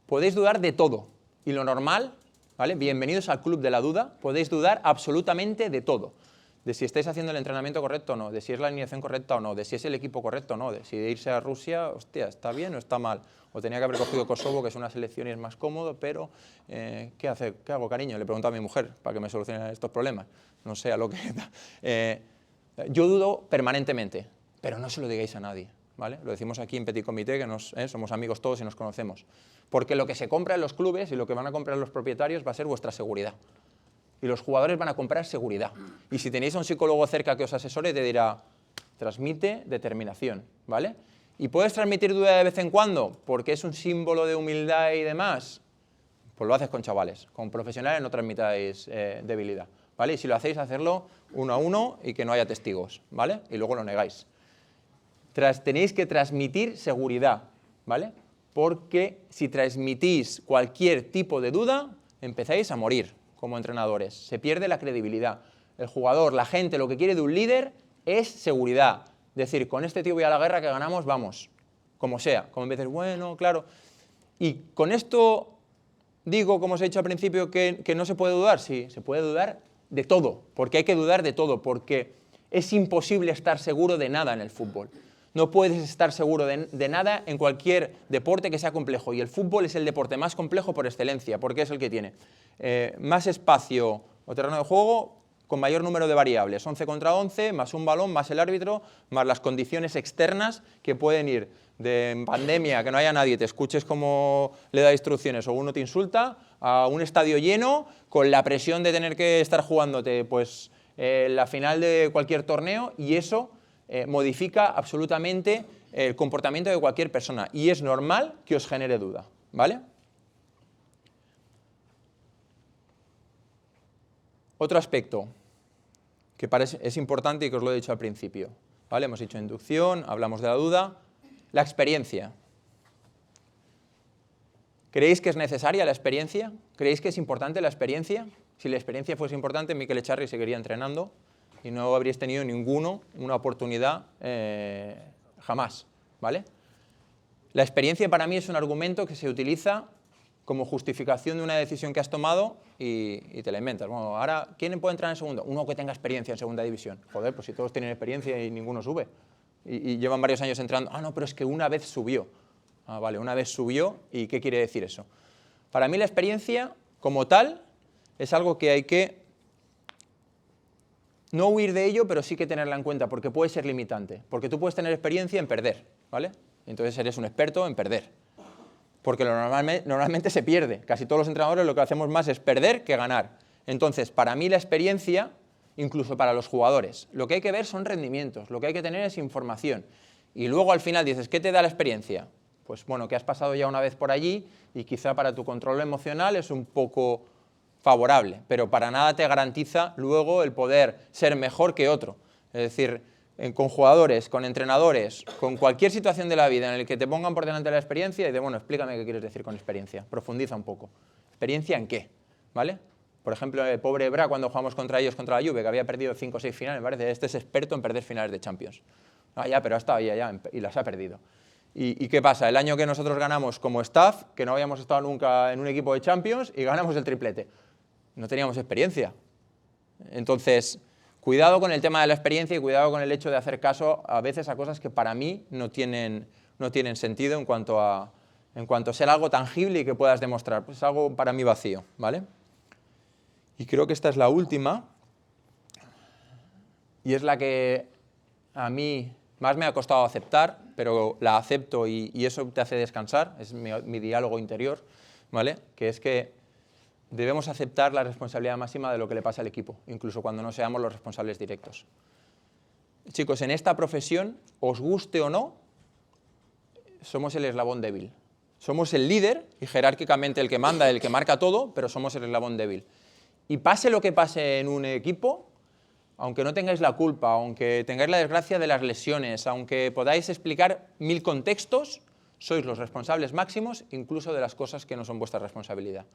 Podéis dudar de todo. Y lo normal, ¿vale? Bienvenidos al club de la duda. Podéis dudar absolutamente de todo. De si estáis haciendo el entrenamiento correcto o no, de si es la alineación correcta o no, de si es el equipo correcto o no, de si de irse a Rusia, hostia, ¿está bien o está mal? O tenía que haber cogido Kosovo, que es una selección y es más cómodo, pero ¿qué hago, cariño? Le pregunto a mi mujer para que me solucione estos problemas. No sé a lo que... yo dudo permanentemente, pero no se lo digáis a nadie, ¿vale? Lo decimos aquí en Petit Comité, que somos amigos todos y nos conocemos. Porque lo que se compra en los clubes y lo que van a comprar los propietarios va a ser vuestra seguridad. Y los jugadores van a comprar seguridad. Y si tenéis a un psicólogo cerca que os asesore, te dirá, transmite determinación, ¿vale? ¿Y puedes transmitir duda de vez en cuando? Porque es un símbolo de humildad y demás. Pues lo haces con chavales. Con profesionales no transmitáis debilidad, ¿vale? Y si lo hacéis, hacerlo 1 a 1 y que no haya testigos, ¿vale? Y luego lo negáis. Tenéis que transmitir seguridad, ¿vale? Porque si transmitís cualquier tipo de duda, empezáis a morir como entrenadores. Se pierde la credibilidad. El jugador, la gente, lo que quiere de un líder es seguridad. Decir, con este tío voy a la guerra, que ganamos, vamos. Como sea. Como en vez de, bueno, claro. Y con esto digo, como os he dicho al principio, que no se puede dudar. Sí, se puede dudar de todo. Porque hay que dudar de todo. Porque es imposible estar seguro de nada en el fútbol. No puedes estar seguro de nada en cualquier deporte que sea complejo. Y el fútbol es el deporte más complejo por excelencia, porque es el que tiene más espacio o terreno de juego con mayor número de variables, 11 contra 11, más un balón, más el árbitro, más las condiciones externas que pueden ir de pandemia, que no haya nadie, te escuches cómo le da instrucciones o uno te insulta, a un estadio lleno, con la presión de tener que estar jugándote pues, la final de cualquier torneo, y eso modifica absolutamente el comportamiento de cualquier persona, y es normal que os genere duda, ¿vale? Otro aspecto que es importante y que os lo he dicho al principio, ¿vale? Hemos dicho inducción, hablamos de la duda, la experiencia. ¿Creéis que es necesaria la experiencia? ¿Creéis que es importante la experiencia? Si la experiencia fuese importante, Mikel Echarri seguiría entrenando y no habríais tenido una oportunidad jamás, ¿vale? La experiencia para mí es un argumento que se utiliza como justificación de una decisión que has tomado y te la inventas. Bueno, ahora, ¿quién puede entrar en segunda? Uno que tenga experiencia en segunda división. Joder, pues si todos tienen experiencia y ninguno sube. Y llevan varios años entrando. Ah, no, pero es que una vez subió. Ah, vale, una vez subió. ¿Y qué quiere decir eso? Para mí la experiencia, como tal, es algo que hay que no huir de ello, pero sí que tenerla en cuenta, porque puede ser limitante. Porque tú puedes tener experiencia en perder, ¿vale? Entonces eres un experto en perder. Porque normalmente se pierde. Casi todos los entrenadores lo que hacemos más es perder que ganar. Entonces, para mí la experiencia, incluso para los jugadores, lo que hay que ver son rendimientos, lo que hay que tener es información. Y luego al final dices, ¿qué te da la experiencia? Pues bueno, que has pasado ya una vez por allí y quizá para tu control emocional es un poco favorable, pero para nada te garantiza luego el poder ser mejor que otro. Es decir, con jugadores, con entrenadores, con cualquier situación de la vida en la que te pongan por delante de la experiencia y de, bueno, explícame qué quieres decir con experiencia, profundiza un poco. ¿Experiencia en qué? ¿Vale? Por ejemplo, el pobre Ebra, cuando jugamos contra ellos, contra la Juve, que había perdido 5 o 6 finales, parece, este es experto en perder finales de Champions. Ah, ya, pero ha estado ahí ya, y las ha perdido. ¿Y qué pasa? El año que nosotros ganamos como staff, que no habíamos estado nunca en un equipo de Champions, y ganamos el triplete. No teníamos experiencia. Entonces, cuidado con el tema de la experiencia y cuidado con el hecho de hacer caso a veces a cosas que para mí no tienen sentido en cuanto a ser algo tangible y que puedas demostrar. Pues es algo para mí vacío, ¿vale? Y creo que esta es la última, y es la que a mí más me ha costado aceptar, pero la acepto y eso te hace descansar, es mi diálogo interior, ¿vale? Que es que debemos aceptar la responsabilidad máxima de lo que le pasa al equipo, incluso cuando no seamos los responsables directos. Chicos, en esta profesión, os guste o no, somos el eslabón débil. Somos el líder y jerárquicamente el que manda, el que marca todo, pero somos el eslabón débil. Y pase lo que pase en un equipo, aunque no tengáis la culpa, aunque tengáis la desgracia de las lesiones, aunque podáis explicar 1000 contextos, sois los responsables máximos, incluso de las cosas que no son vuestra responsabilidad.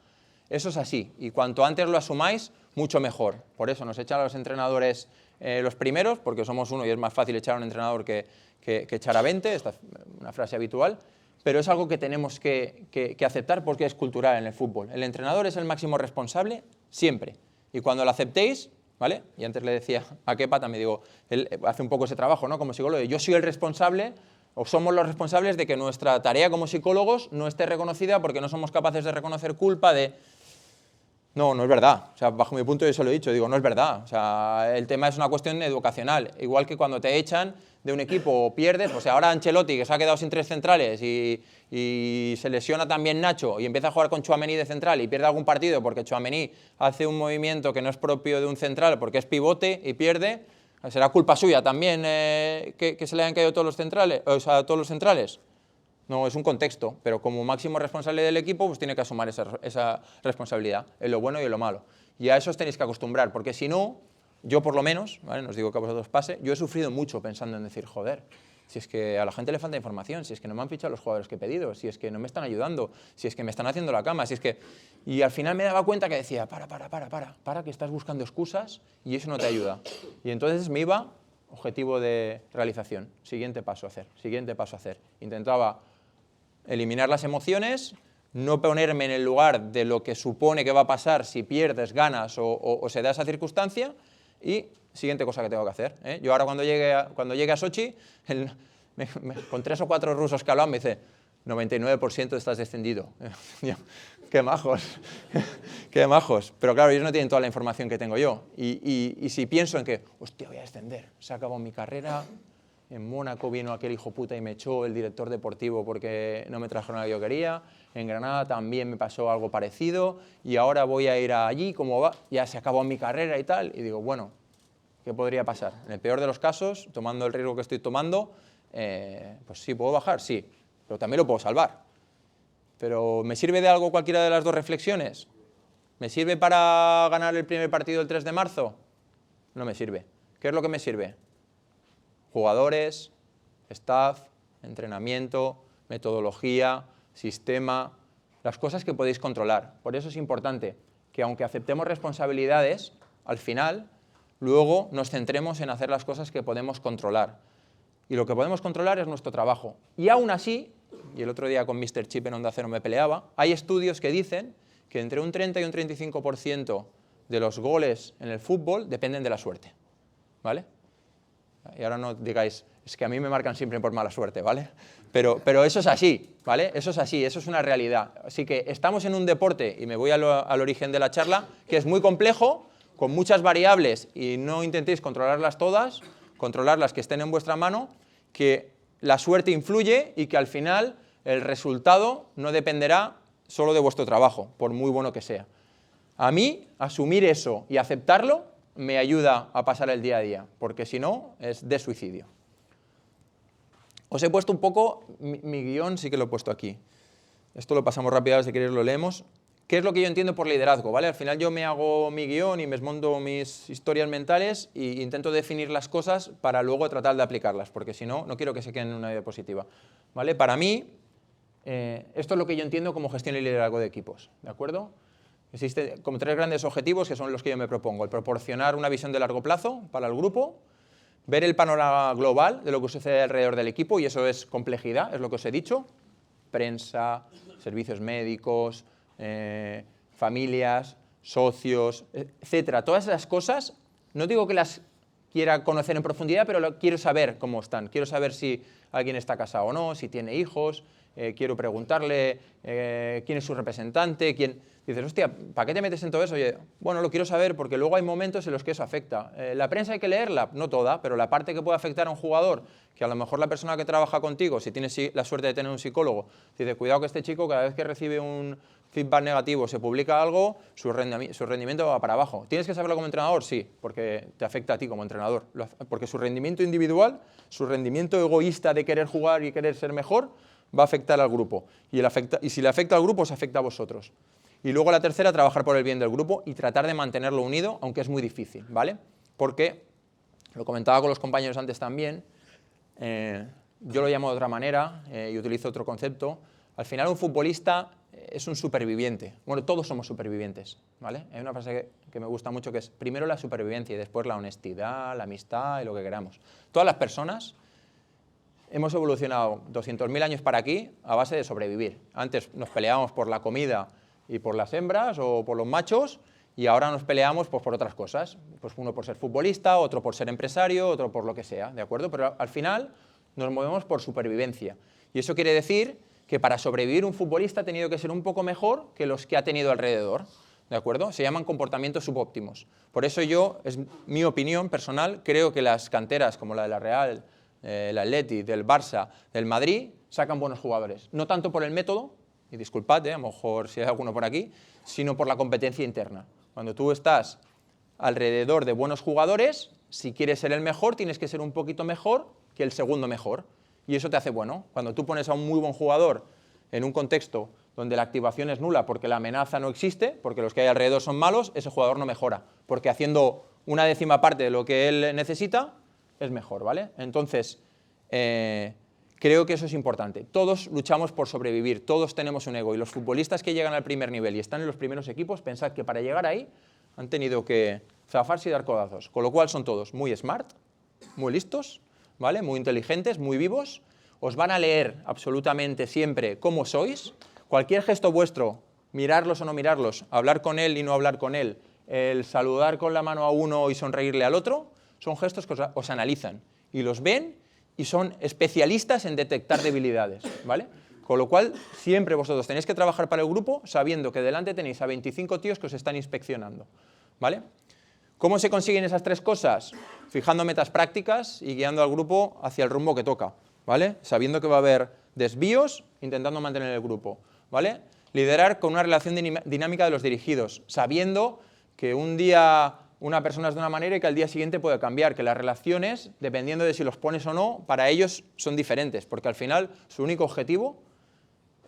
Eso es así, y cuanto antes lo asumáis, mucho mejor. Por eso nos echan a los entrenadores los primeros, porque somos uno y es más fácil echar a un entrenador que echar a 20, esta es una frase habitual, pero es algo que tenemos que aceptar porque es cultural en el fútbol. El entrenador es el máximo responsable siempre, y cuando lo aceptéis, ¿vale? Y antes le decía a Kepa, también digo, él hace un poco ese trabajo, ¿no? Como psicólogo, yo soy el responsable, o somos los responsables de que nuestra tarea como psicólogos no esté reconocida porque no somos capaces de reconocer culpa de... No, no es verdad. O sea, bajo mi punto yo se lo he dicho, digo, no es verdad. O sea, el tema es una cuestión educacional. Igual que cuando te echan de un equipo o pierdes, o sea, ahora Ancelotti, que se ha quedado sin 3 centrales y se lesiona también Nacho y empieza a jugar con Tchouaméni de central y pierde algún partido porque Tchouaméni hace un movimiento que no es propio de un central porque es pivote y pierde, ¿será culpa suya también que se le hayan caído todos los centrales? O sea, todos los centrales. No, es un contexto, pero como máximo responsable del equipo, pues tiene que asumir esa responsabilidad, en lo bueno y en lo malo. Y a eso os tenéis que acostumbrar, porque si no, yo por lo menos, ¿vale? No os digo que a vosotros pase, yo he sufrido mucho pensando en decir, joder, si es que a la gente le falta información, si es que no me han fichado los jugadores que he pedido, si es que no me están ayudando, si es que me están haciendo la cama, si es que... Y al final me daba cuenta que decía, para, que estás buscando excusas y eso no te ayuda. Y entonces me iba, objetivo de realización, siguiente paso a hacer. Intentaba eliminar las emociones, no ponerme en el lugar de lo que supone que va a pasar si pierdes, ganas o se da esa circunstancia y siguiente cosa que tengo que hacer. Yo ahora cuando llegue a Sochi, con 3 o 4 rusos que hablan me dice, 99% estás descendido. ¡Qué majos! ¡Qué majos! Pero claro, ellos no tienen toda la información que tengo yo. Y si pienso en que, hostia, voy a descender, se ha acabado mi carrera, en Mónaco vino aquel hijo puta y me echó el director deportivo porque no me trajeron lo que yo quería, en Granada también me pasó algo parecido, y ahora voy a ir allí, como va, ya se acabó mi carrera y tal, y digo, bueno, ¿qué podría pasar? En el peor de los casos, tomando el riesgo que estoy tomando, pues sí, ¿puedo bajar? Sí, pero también lo puedo salvar. ¿Pero me sirve de algo cualquiera de las dos reflexiones? ¿Me sirve para ganar el primer partido el 3 de marzo? No me sirve. ¿Qué es lo que me sirve? Jugadores, staff, entrenamiento, metodología, sistema, las cosas que podéis controlar. Por eso es importante que aunque aceptemos responsabilidades, al final, luego nos centremos en hacer las cosas que podemos controlar. Y lo que podemos controlar es nuestro trabajo. Y aún así, y el otro día con Mr. Chip en Onda Cero me peleaba, hay estudios que dicen que entre un 30 y un 35% de los goles en el fútbol dependen de la suerte, ¿vale? Y ahora no digáis, es que a mí me marcan siempre por mala suerte, ¿vale? Pero eso es así, ¿vale? Eso es así, eso es una realidad. Así que estamos en un deporte, y me voy al origen de la charla, que es muy complejo, con muchas variables, y no intentéis controlarlas todas, controlar las que estén en vuestra mano, que la suerte influye y que al final el resultado no dependerá solo de vuestro trabajo, por muy bueno que sea. A mí, asumir eso y aceptarlo me ayuda a pasar el día a día, porque si no, es de suicidio. Os he puesto un poco, mi guión sí que lo he puesto aquí. Esto lo pasamos rápido, si queréis lo leemos. ¿Qué es lo que yo entiendo por liderazgo? ¿Vale? Al final yo me hago mi guión y me monto mis historias mentales e intento definir las cosas para luego tratar de aplicarlas, porque si no, no quiero que se queden en una diapositiva. ¿Vale? Para mí, esto es lo que yo entiendo como gestión y liderazgo de equipos, ¿de acuerdo? Existen como 3 grandes objetivos que son los que yo me propongo. El proporcionar una visión de largo plazo para el grupo, ver el panorama global de lo que sucede alrededor del equipo, y eso es complejidad, es lo que os he dicho, prensa, servicios médicos, familias, socios, etcétera. Todas esas cosas, no digo que las quiera conocer en profundidad, pero quiero saber cómo están. Quiero saber si alguien está casado o no, si tiene hijos, quiero preguntarle quién es su representante, Dices, hostia, ¿para qué te metes en todo eso? Oye, bueno, lo quiero saber porque luego hay momentos en los que eso afecta. La prensa hay que leerla, no toda, pero la parte que puede afectar a un jugador, que a lo mejor la persona que trabaja contigo, si tienes la suerte de tener un psicólogo, dice, cuidado que este chico cada vez que recibe un feedback negativo, se publica algo, su rendimiento va para abajo. ¿Tienes que saberlo como entrenador? Sí, porque te afecta a ti como entrenador. Porque su rendimiento individual, su rendimiento egoísta de querer jugar y querer ser mejor, va a afectar al grupo. Y si le afecta al grupo, os afecta a vosotros. Y luego la tercera, trabajar por el bien del grupo y tratar de mantenerlo unido, aunque es muy difícil, ¿vale? Porque, lo comentaba con los compañeros antes también, yo lo llamo de otra manera y utilizo otro concepto. Al final un futbolista es un superviviente. Bueno, todos somos supervivientes, ¿vale? Hay una frase que me gusta mucho que es primero la supervivencia y después la honestidad, la amistad y lo que queramos. Todas las personas hemos evolucionado 200.000 años para aquí a base de sobrevivir. Antes nos peleábamos por la comida y por las hembras o por los machos, y ahora nos peleamos pues, por otras cosas. Pues uno por ser futbolista, otro por ser empresario, otro por lo que sea, ¿de acuerdo? Pero al final nos movemos por supervivencia. Y eso quiere decir que para sobrevivir un futbolista ha tenido que ser un poco mejor que los que ha tenido alrededor, ¿de acuerdo? Se llaman comportamientos subóptimos. Por eso yo, es mi opinión personal, creo que las canteras como la de la Real, el Atleti, del Barça, del Madrid, sacan buenos jugadores. No tanto por el método, y disculpad, a lo mejor si hay alguno por aquí, sino por la competencia interna. Cuando tú estás alrededor de buenos jugadores, si quieres ser el mejor, tienes que ser un poquito mejor que el segundo mejor. Y eso te hace bueno. Cuando tú pones a un muy buen jugador en un contexto donde la activación es nula porque la amenaza no existe, porque los que hay alrededor son malos, ese jugador no mejora. Porque haciendo una décima parte de lo que él necesita, es mejor, ¿vale? Entonces, creo que eso es importante. Todos luchamos por sobrevivir, todos tenemos un ego. Y los futbolistas que llegan al primer nivel y están en los primeros equipos, pensad que para llegar ahí han tenido que zafarse y dar codazos. Con lo cual son todos muy smart, muy listos, ¿vale? Muy inteligentes, muy vivos. Os van a leer absolutamente siempre cómo sois. Cualquier gesto vuestro, mirarlos o no mirarlos, hablar con él y no hablar con él, el saludar con la mano a uno y sonreírle al otro, son gestos que os analizan y los ven y son especialistas en detectar debilidades, ¿vale? Con lo cual, siempre vosotros tenéis que trabajar para el grupo sabiendo que delante tenéis a 25 tíos que os están inspeccionando, ¿vale? ¿Cómo se consiguen esas tres cosas? Fijando metas prácticas y guiando al grupo hacia el rumbo que toca, ¿vale? Sabiendo que va a haber desvíos, intentando mantener el grupo, ¿vale? Liderar con una relación dinámica de los dirigidos, sabiendo que un día una persona es de una manera y que al día siguiente puede cambiar, que las relaciones, dependiendo de si los pones o no, para ellos son diferentes, porque al final su único objetivo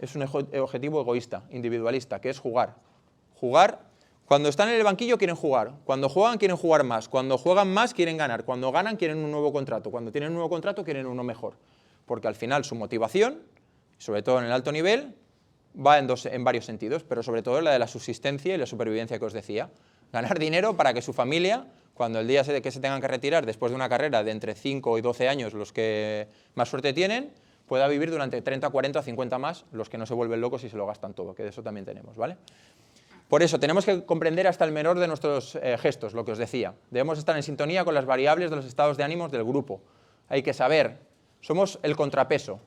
es un objetivo egoísta, individualista, que es jugar. Jugar, cuando están en el banquillo quieren jugar, cuando juegan quieren jugar más, cuando juegan más quieren ganar, cuando ganan quieren un nuevo contrato, cuando tienen un nuevo contrato quieren uno mejor, porque al final su motivación, sobre todo en el alto nivel, va en varios sentidos, pero sobre todo la de la subsistencia y la supervivencia que os decía. Ganar dinero para que su familia, cuando el día que se tengan que retirar después de una carrera de entre 5 y 12 años, los que más suerte tienen, pueda vivir durante 30, 40, 50 más, los que no se vuelven locos y se lo gastan todo, que de eso también tenemos, ¿vale? Por eso, tenemos que comprender hasta el menor de nuestros gestos, lo que os decía. Debemos estar en sintonía con las variables de los estados de ánimos del grupo. Hay que saber, somos el contrapeso,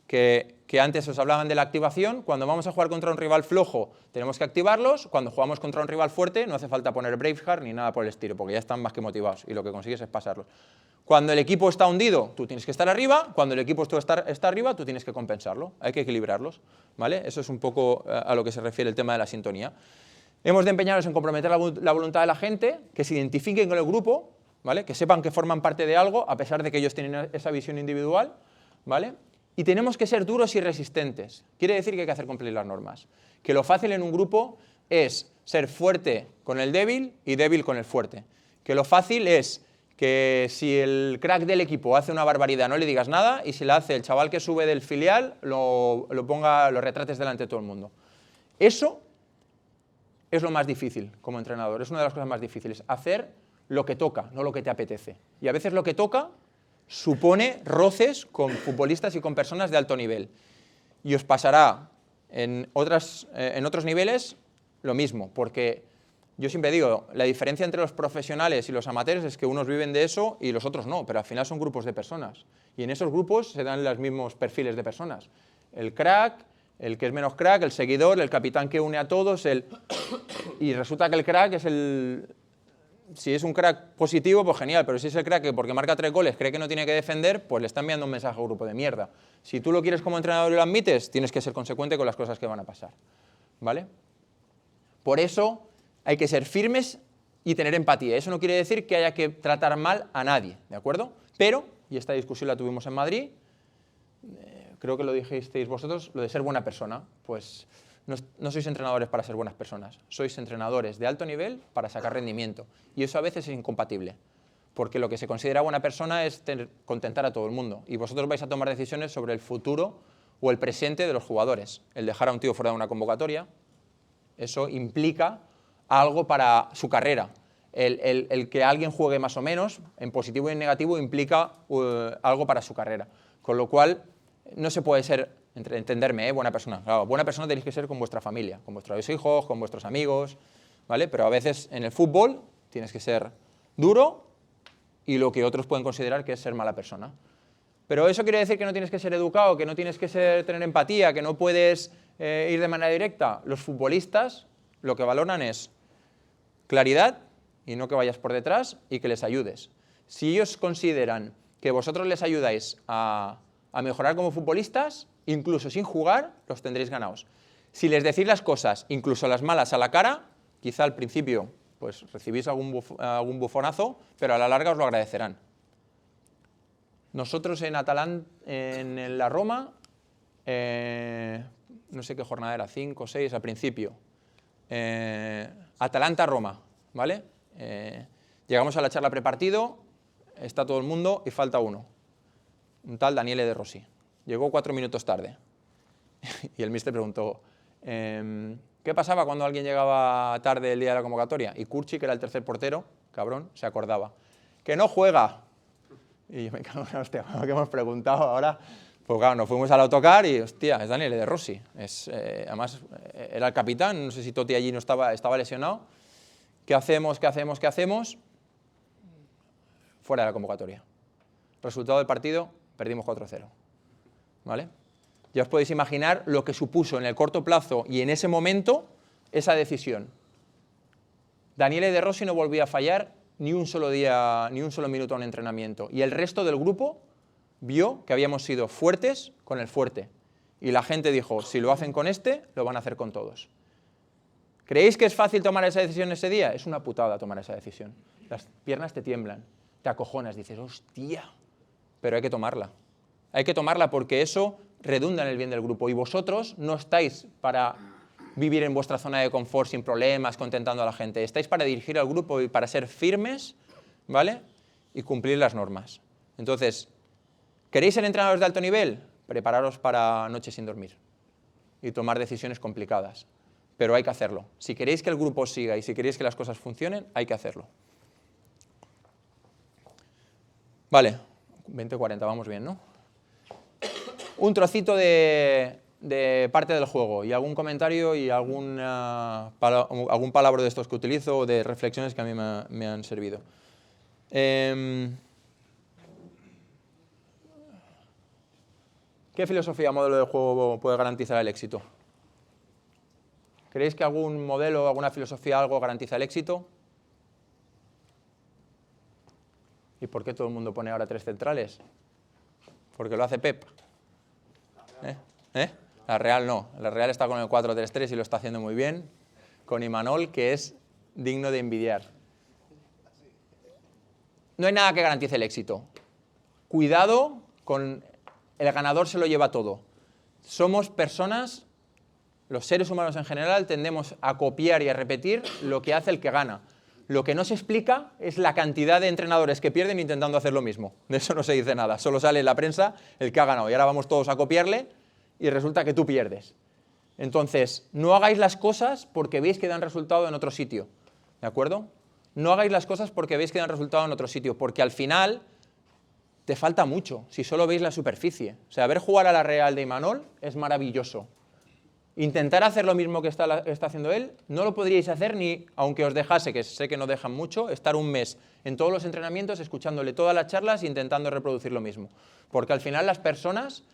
que antes os hablaban de la activación. Cuando vamos a jugar contra un rival flojo, tenemos que activarlos. Cuando jugamos contra un rival fuerte, no hace falta poner Braveheart ni nada por el estilo, porque ya están más que motivados y lo que consigues es pasarlos. Cuando el equipo está hundido, tú tienes que estar arriba. Cuando el equipo está arriba, tú tienes que compensarlo. Hay que equilibrarlos, ¿vale? Eso es un poco a lo que se refiere el tema de la sintonía. Hemos de empeñarnos en comprometer la voluntad de la gente, que se identifiquen con el grupo, ¿vale? Que sepan que forman parte de algo, a pesar de que ellos tienen esa visión individual, ¿vale? Y tenemos que ser duros y resistentes. Quiere decir que hay que hacer cumplir las normas. Que lo fácil en un grupo es ser fuerte con el débil y débil con el fuerte. Que lo fácil es que si el crack del equipo hace una barbaridad no le digas nada, y si la hace el chaval que sube del filial lo retrates delante de todo el mundo. Eso es lo más difícil como entrenador, es una de las cosas más difíciles. Hacer lo que toca, no lo que te apetece. Y a veces lo que toca supone roces con futbolistas y con personas de alto nivel. Y os pasará en otros niveles lo mismo, porque yo siempre digo, la diferencia entre los profesionales y los amateurs es que unos viven de eso y los otros no, pero al final son grupos de personas. Y en esos grupos se dan los mismos perfiles de personas. El crack, el que es menos crack, el seguidor, el capitán que une a todos, y resulta que el crack es el... Si es un crack positivo, pues genial, pero si es el crack que porque marca 3 goles cree que no tiene que defender, pues le está enviando un mensaje a un grupo de mierda. Si tú lo quieres como entrenador y lo admites, tienes que ser consecuente con las cosas que van a pasar, ¿vale? Por eso hay que ser firmes y tener empatía. Eso no quiere decir que haya que tratar mal a nadie, ¿de acuerdo? Pero, y esta discusión la tuvimos en Madrid, creo que lo dijisteis vosotros, lo de ser buena persona, pues... No sois entrenadores para ser buenas personas, sois entrenadores de alto nivel para sacar rendimiento. Y eso a veces es incompatible, porque lo que se considera buena persona es contentar a todo el mundo. Y vosotros vais a tomar decisiones sobre el futuro o el presente de los jugadores. El dejar a un tío fuera de una convocatoria, eso implica algo para su carrera. El que alguien juegue más o menos, en positivo y en negativo, implica algo para su carrera. Con lo cual, no se puede ser... Entenderme, buena persona. Claro, buena persona tenéis que ser con vuestra familia, con vuestros hijos, con vuestros amigos, ¿vale? Pero a veces en el fútbol tienes que ser duro y lo que otros pueden considerar que es ser mala persona. Pero eso quiere decir que no tienes que ser educado, que no tienes que tener empatía, que no puedes ir de manera directa. Los futbolistas lo que valoran es claridad y no que vayas por detrás y que les ayudes. Si ellos consideran que vosotros les ayudáis a mejorar como futbolistas, incluso sin jugar, los tendréis ganados. Si les decís las cosas, incluso las malas, a la cara, quizá al principio pues recibís algún bufonazo, pero a la larga os lo agradecerán. Nosotros en en la Roma, no sé qué jornada era, 5 o 6 al principio, Atalanta-Roma, ¿vale? Llegamos a la charla prepartido, está todo el mundo y falta uno, un tal Daniele De Rossi. Llegó 4 minutos tarde y el míster preguntó ¿qué pasaba cuando alguien llegaba tarde el día de la convocatoria? Y Curchi, que era el tercer portero, cabrón, se acordaba. ¡Que no juega! Y yo me cago en la hostia, ¿qué hemos preguntado ahora? Pues claro, nos fuimos al autocar y, hostia, es Daniele De Rossi. Además, era el capitán, no sé si Totti allí no estaba lesionado. ¿Qué hacemos? Fuera de la convocatoria. Resultado del partido, perdimos 4-0. ¿Vale? Ya os podéis imaginar lo que supuso en el corto plazo y en ese momento esa decisión. Daniele De Rossi no volvió a fallar ni un solo día, ni un solo minuto a un entrenamiento. Y el resto del grupo vio que habíamos sido fuertes con el fuerte. Y la gente dijo, si lo hacen con este, lo van a hacer con todos. ¿Creéis que es fácil tomar esa decisión ese día? Es una putada tomar esa decisión. Las piernas te tiemblan, te acojonas, dices, hostia. Pero hay que tomarla. Hay que tomarla porque eso redunda en el bien del grupo. Y vosotros no estáis para vivir en vuestra zona de confort sin problemas, contentando a la gente. Estáis para dirigir al grupo y para ser firmes, ¿vale? Y cumplir las normas. Entonces, ¿queréis ser entrenadores de alto nivel? Prepararos para noches sin dormir y tomar decisiones complicadas. Pero hay que hacerlo. Si queréis que el grupo siga y si queréis que las cosas funcionen, hay que hacerlo. Vale, 20-40, vamos bien, ¿no? Un trocito de parte del juego y algún comentario y algún palabra de estos que utilizo o de reflexiones que a mí me han servido. ¿Qué filosofía o modelo de juego puede garantizar el éxito? ¿Creéis que algún modelo, alguna filosofía, algo garantiza el éxito? ¿Y por qué todo el mundo pone ahora 3 centrales? Porque lo hace Pep. La Real no. La Real está con el 4-3-3 y lo está haciendo muy bien. Con Imanol, que es digno de envidiar. No hay nada que garantice el éxito. Cuidado con el ganador se lo lleva todo. Somos personas, los seres humanos en general, tendemos a copiar y a repetir lo que hace el que gana. Lo que no se explica es la cantidad de entrenadores que pierden intentando hacer lo mismo. De eso no se dice nada. Solo sale en la prensa el que ha ganado. Y ahora vamos todos a copiarle y resulta que tú pierdes. Entonces, no hagáis las cosas porque veis que dan resultado en otro sitio. ¿De acuerdo? No hagáis las cosas porque veis que dan resultado en otro sitio. Porque al final te falta mucho si solo veis la superficie. O sea, ver jugar a la Real de Imanol es maravilloso. Intentar hacer lo mismo que está haciendo él, no lo podríais hacer ni, aunque os dejase, que sé que no dejan mucho, estar un mes en todos los entrenamientos, escuchándole todas las charlas e intentando reproducir lo mismo. Porque al final las personas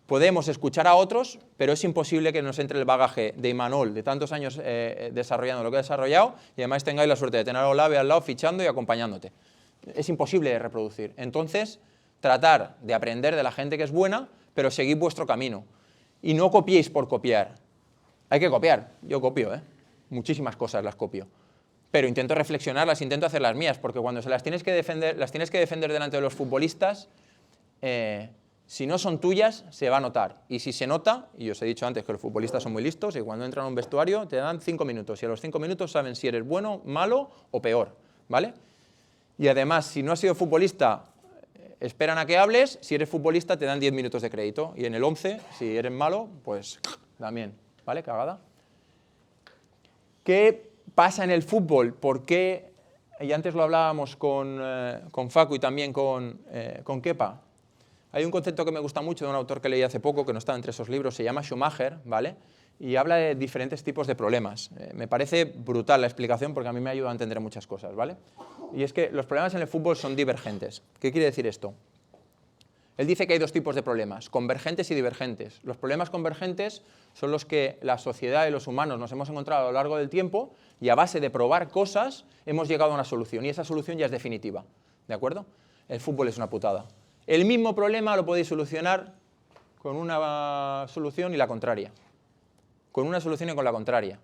podemos escuchar a otros, pero es imposible que nos entre el bagaje de Imanol, de tantos años desarrollando lo que ha desarrollado, y además tengáis la suerte de tener a Olave al lado fichando y acompañándote. Es imposible de reproducir. Entonces, tratar de aprender de la gente que es buena, pero seguid vuestro camino. Y no copiéis por copiar. Hay que copiar. Yo copio, muchísimas cosas las copio. Pero intento reflexionarlas, intento hacer las mías, porque cuando se las tienes que defender delante de los futbolistas, si no son tuyas, se va a notar. Y si se nota, y os he dicho antes que los futbolistas son muy listos, y cuando entran a un vestuario te dan 5 minutos, y a los 5 minutos saben si eres bueno, malo o peor, ¿vale? Y además, si no has sido futbolista, esperan a que hables, si eres futbolista te dan 10 minutos de crédito, y en el 11, si eres malo, pues también, ¿vale? Cagada. ¿Qué pasa en el fútbol? ¿Por qué? Y antes lo hablábamos con Facu y también con Kepa. Hay un concepto que me gusta mucho de un autor que leí hace poco, que no está entre esos libros, se llama Schumacher, ¿vale? Y habla de diferentes tipos de problemas. Me parece brutal la explicación porque a mí me ayuda a entender muchas cosas, ¿vale? Y es que los problemas en el fútbol son divergentes. ¿Qué quiere decir esto? Él dice que hay 2 tipos de problemas, convergentes y divergentes. Los problemas convergentes son los que la sociedad y los humanos nos hemos encontrado a lo largo del tiempo y a base de probar cosas hemos llegado a una solución y esa solución ya es definitiva, ¿de acuerdo? El fútbol es una putada. El mismo problema lo podéis solucionar con una solución y la contraria. Con una solución y con la contraria.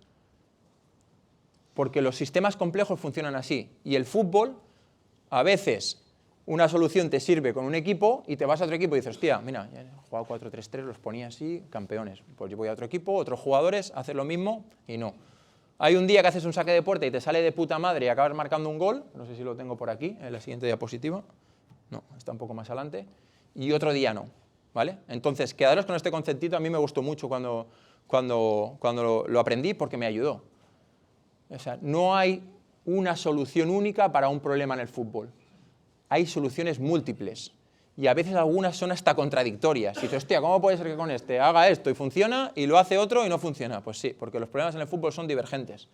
Porque los sistemas complejos funcionan así. Y el fútbol, a veces, una solución te sirve con un equipo y te vas a otro equipo y dices, hostia, mira, ya he jugado 4-3-3, los ponía así, campeones. Pues yo voy a otro equipo, otros jugadores hacen lo mismo y no. Hay un día que haces un saque de puerta y te sale de puta madre y acabas marcando un gol, no sé si lo tengo por aquí, en la siguiente diapositiva. No, está un poco más adelante. Y otro día no, ¿vale? Entonces, quedaros con este conceptito, a mí me gustó mucho cuando lo aprendí porque me ayudó. O sea, no hay una solución única para un problema en el fútbol. Hay soluciones múltiples. Y a veces algunas son hasta contradictorias. Y dices, hostia, ¿cómo puede ser que con este haga esto y funciona y lo hace otro y no funciona? Pues sí, porque los problemas en el fútbol son divergentes.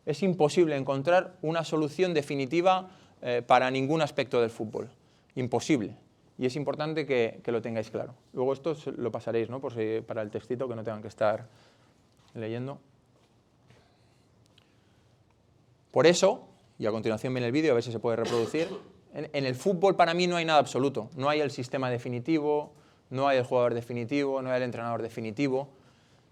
Es imposible encontrar una solución definitiva para ningún aspecto del fútbol. Imposible. y es importante que lo tengáis claro. Luego esto lo pasaréis, ¿no? Para el textito, que no tengan que estar leyendo. Por eso, y a continuación viene el vídeo, a ver si se puede reproducir, en el fútbol para mí no hay nada absoluto. No hay el sistema definitivo, no hay el jugador definitivo, no hay el entrenador definitivo.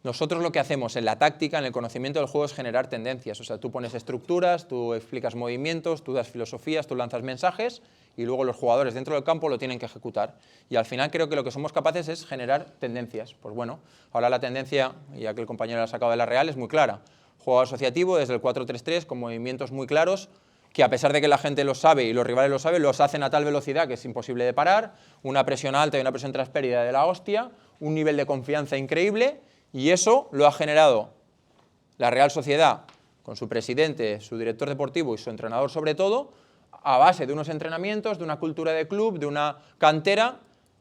Nosotros lo que hacemos en la táctica, en el conocimiento del juego, es generar tendencias. O sea, tú pones estructuras, tú explicas movimientos, tú das filosofías, tú lanzas mensajes y luego los jugadores dentro del campo lo tienen que ejecutar. Y al final creo que lo que somos capaces es generar tendencias. Pues bueno, ahora la tendencia, ya que el compañero la ha sacado de la Real, es muy clara. Juego asociativo desde el 4-3-3 con movimientos muy claros que a pesar de que la gente lo sabe y los rivales lo saben, los hacen a tal velocidad que es imposible de parar, una presión alta y una presión tras pérdida de la hostia, un nivel de confianza increíble, y eso lo ha generado la Real Sociedad con su presidente, su director deportivo y su entrenador sobre todo, a base de unos entrenamientos, de una cultura de club, de una cantera,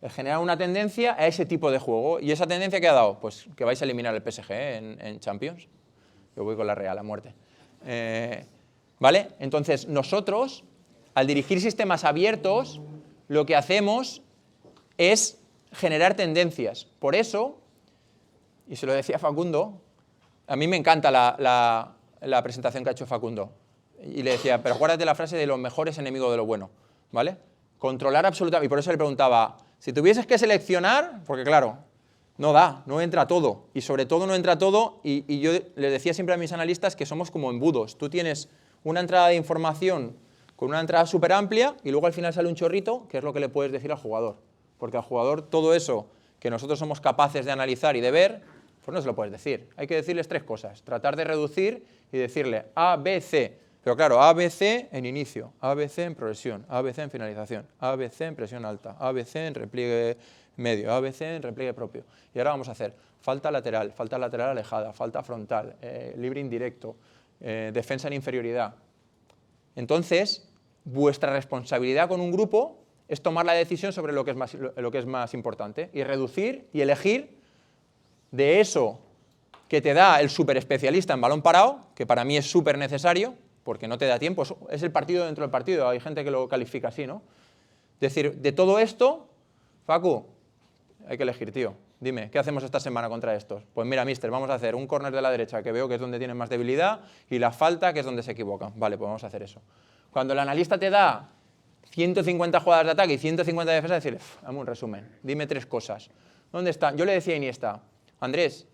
genera una tendencia a ese tipo de juego. ¿Y esa tendencia qué ha dado? Pues que vais a eliminar el PSG en Champions. Yo voy con la Real a muerte. ¿Vale? Entonces, nosotros, al dirigir sistemas abiertos, lo que hacemos es generar tendencias. Por eso, y se lo decía Facundo, a mí me encanta la presentación que ha hecho Facundo. Y le decía, pero acuérdate la frase de lo mejor es enemigo de lo bueno. ¿Vale? Controlar absolutamente. Y por eso le preguntaba, si tuvieses que seleccionar, porque claro, no da, no entra todo. Y sobre todo no entra todo, y yo les decía siempre a mis analistas que somos como embudos. Tú tienes una entrada de información con una entrada súper amplia y luego al final sale un chorrito, que es lo que le puedes decir al jugador. Porque al jugador todo eso que nosotros somos capaces de analizar y de ver, pues no se lo puedes decir. Hay que decirles tres cosas. Tratar de reducir y decirle A, B, C. Pero claro, A, B, C en inicio, A, B, C en progresión, A, B, C en finalización, A, B, C en presión alta, A, B, C en repliegue medio, A, B, C en repliegue propio. Y ahora vamos a hacer falta lateral alejada, falta frontal, libre indirecto, defensa en inferioridad. Entonces, vuestra responsabilidad con un grupo es tomar la decisión sobre lo que es más importante y reducir y elegir de eso que te da el súper especialista en balón parado, que para mí es súper necesario, porque no te da tiempo, es el partido dentro del partido, hay gente que lo califica así, ¿no? Es decir, de todo esto, Facu, hay que elegir, tío. Dime, ¿qué hacemos esta semana contra estos? Pues mira, mister, vamos a hacer un córner de la derecha, que veo que es donde tienen más debilidad, y la falta, que es donde se equivocan. Vale, pues vamos a hacer eso. Cuando el analista te da 150 jugadas de ataque y 150 de defensa, decirle, dame un resumen, dime tres cosas. ¿Dónde están? Yo le decía a Iniesta, Andrés,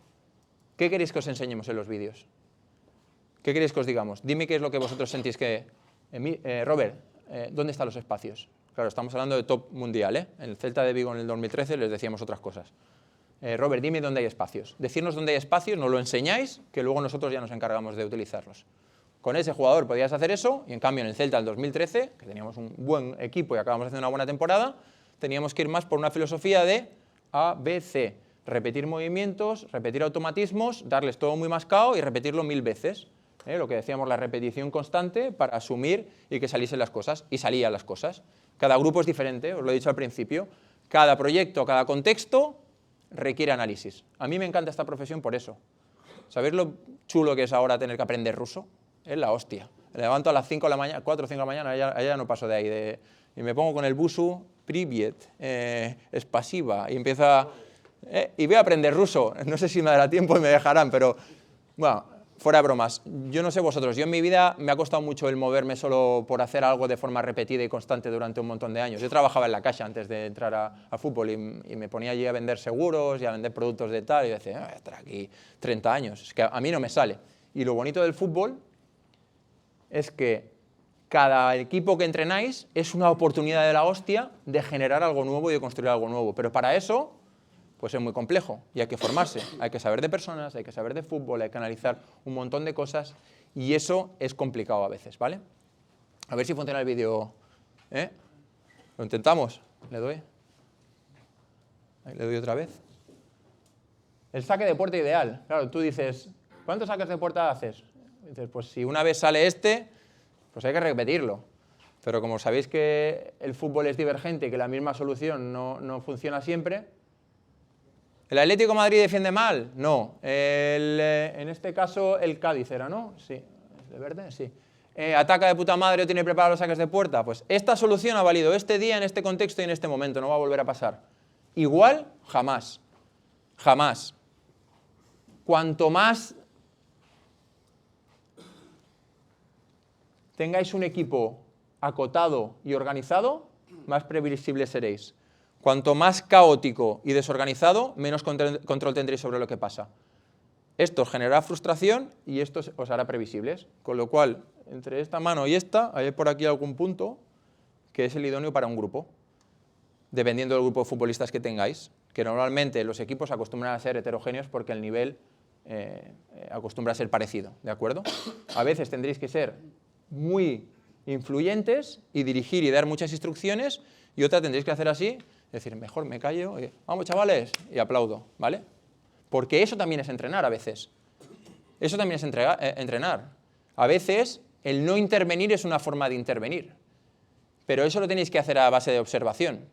¿qué queréis que os enseñemos en los vídeos? ¿Qué queréis que os digamos? Dime qué es lo que vosotros sentís que... Robert, ¿dónde están los espacios? Claro, estamos hablando de top mundial, ¿eh? En el Celta de Vigo en el 2013 les decíamos otras cosas. Robert, dime dónde hay espacios. Decirnos dónde hay espacios, nos lo enseñáis, que luego nosotros ya nos encargamos de utilizarlos. Con ese jugador podías hacer eso, y en cambio en el Celta del 2013, que teníamos un buen equipo y acabamos haciendo una buena temporada, teníamos que ir más por una filosofía de A, B, C. Repetir movimientos, repetir automatismos, darles todo muy mascado y repetirlo 1000 veces. Lo que decíamos, la repetición constante para asumir y que saliesen las cosas, y salían las cosas. Cada grupo es diferente, os lo he dicho al principio. Cada proyecto, cada contexto requiere análisis. A mí me encanta esta profesión por eso. ¿Sabéis lo chulo que es ahora tener que aprender ruso? Es la hostia. Me levanto a las 5 de la mañana, 4 o 5 de la mañana, allá no paso de ahí. Y me pongo con el busu, privyet, spasiba, y empiezo a... y voy a aprender ruso. No sé si me dará tiempo y me dejarán, pero... Bueno, fuera de bromas. Yo no sé vosotros, yo en mi vida me ha costado mucho el moverme solo por hacer algo de forma repetida y constante durante un montón de años. Yo trabajaba en la Caixa antes de entrar a fútbol y me ponía allí a vender seguros y a vender productos de tal, y yo decía, voy a estar aquí 30 años, es que a mí no me sale. Y lo bonito del fútbol es que cada equipo que entrenáis es una oportunidad de la hostia de generar algo nuevo y de construir algo nuevo. Pero para eso, pues es muy complejo y hay que formarse. Hay que saber de personas, hay que saber de fútbol, hay que analizar un montón de cosas y eso es complicado a veces, ¿vale? A ver si funciona el vídeo. Lo intentamos. Le doy. Ahí le doy otra vez. El saque de puerta ideal. Claro, tú dices, ¿cuántos saques de puerta haces? Dices, pues si una vez sale este, pues hay que repetirlo. Pero como sabéis que el fútbol es divergente y que la misma solución no funciona siempre. ¿El Atlético de Madrid defiende mal? No. En este caso el Cádiz era, ¿no? Sí. ¿De verde? Sí. ataca de puta madre o tiene preparados los saques de puerta. Pues esta solución ha valido este día, en este contexto y en este momento, no va a volver a pasar. Igual, jamás. Jamás. Cuanto más tengáis un equipo acotado y organizado, más previsibles seréis. Cuanto más caótico y desorganizado, menos control tendréis sobre lo que pasa. Esto os generará frustración y esto os hará previsibles. Con lo cual, entre esta mano y esta, hay por aquí algún punto que es el idóneo para un grupo, dependiendo del grupo de futbolistas que tengáis, que normalmente los equipos acostumbran a ser heterogéneos porque el nivel acostumbra a ser parecido, ¿de acuerdo? A veces tendréis que ser muy influyentes y dirigir y dar muchas instrucciones, y otra tendréis que hacer así, decir, mejor me callo, y, vamos chavales, y aplaudo, ¿vale? Porque eso también es entrenar a veces. Eso también es entrenar. A veces el no intervenir es una forma de intervenir, pero eso lo tenéis que hacer a base de observación.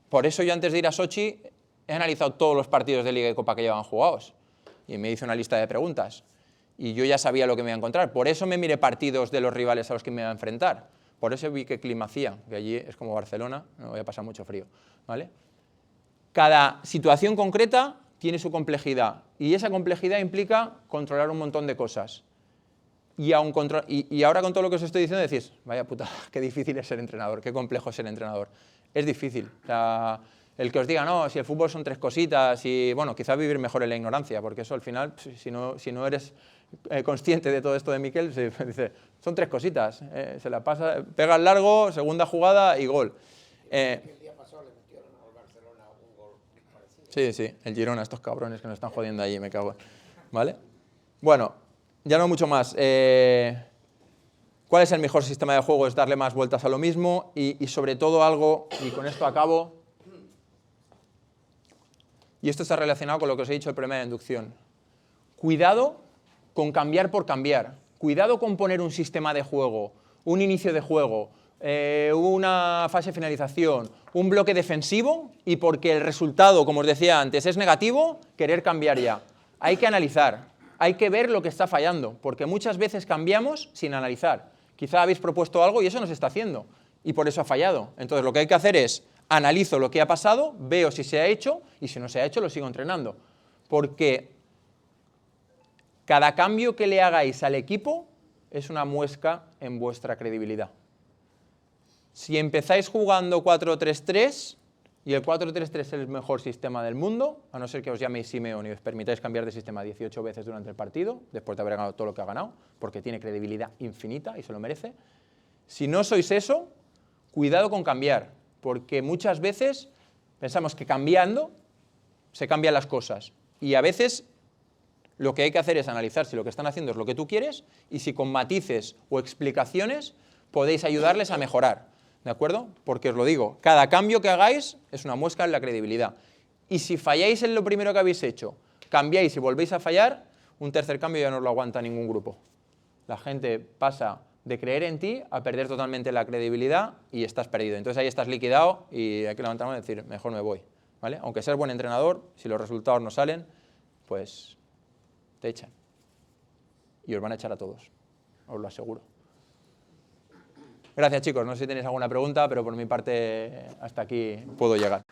Por eso yo antes de ir a Sochi he analizado todos los partidos de Liga y Copa que llevaban jugados y me hice una lista de preguntas. Y yo ya sabía lo que me iba a encontrar. Por eso me miré partidos de los rivales a los que me iba a enfrentar. Por eso vi qué clima hacía, que allí es como Barcelona, no voy a pasar mucho frío, ¿vale? Cada situación concreta tiene su complejidad y esa complejidad implica controlar un montón de cosas. Y ahora con todo lo que os estoy diciendo decís, vaya puta, qué difícil es ser entrenador, qué complejo es ser entrenador. Es difícil. O sea, el que os diga, no, si el fútbol son 3 cositas y, bueno, quizás vivir mejor en la ignorancia, porque eso al final, si no eres consciente de todo esto de Miquel, se dice, son 3 cositas, se la pasa, pega el largo, segunda jugada y gol. El día pasado le metieron al Barcelona un gol parecido. Sí, sí, el Girona, estos cabrones que nos están jodiendo allí, me cago. ¿Vale? Bueno, ya no mucho más. ¿Cuál es el mejor sistema de juego? Es darle más vueltas a lo mismo y sobre todo algo, y con esto acabo, y esto está relacionado con lo que os he dicho del problema de inducción. Cuidado con cambiar por cambiar. Cuidado con poner un sistema de juego, un inicio de juego, una fase de finalización, un bloque defensivo y porque el resultado, como os decía antes, es negativo, querer cambiar ya. Hay que analizar, hay que ver lo que está fallando, porque muchas veces cambiamos sin analizar. Quizá habéis propuesto algo y eso no se está haciendo y por eso ha fallado. Entonces lo que hay que hacer es analizo lo que ha pasado, veo si se ha hecho y si no se ha hecho lo sigo entrenando. Porque cada cambio que le hagáis al equipo es una muesca en vuestra credibilidad. Si empezáis jugando 4-3-3 y el 4-3-3 es el mejor sistema del mundo, a no ser que os llaméis Simeone y os permitáis cambiar de sistema 18 veces durante el partido, después de haber ganado todo lo que ha ganado, porque tiene credibilidad infinita y se lo merece. Si no sois eso, cuidado con cambiar, porque muchas veces pensamos que cambiando se cambian las cosas y a veces lo que hay que hacer es analizar si lo que están haciendo es lo que tú quieres y si con matices o explicaciones podéis ayudarles a mejorar, ¿de acuerdo? Porque os lo digo, cada cambio que hagáis es una muesca en la credibilidad y si falláis en lo primero que habéis hecho, cambiáis y volvéis a fallar, un tercer cambio ya no lo aguanta ningún grupo. La gente pasa de creer en ti a perder totalmente la credibilidad y estás perdido. Entonces ahí estás liquidado y hay que levantar la mano y decir, mejor me voy, ¿vale? Aunque seas buen entrenador, si los resultados no salen, pues te echan. Y os van a echar a todos, os lo aseguro. Gracias chicos, no sé si tenéis alguna pregunta, pero por mi parte hasta aquí puedo llegar.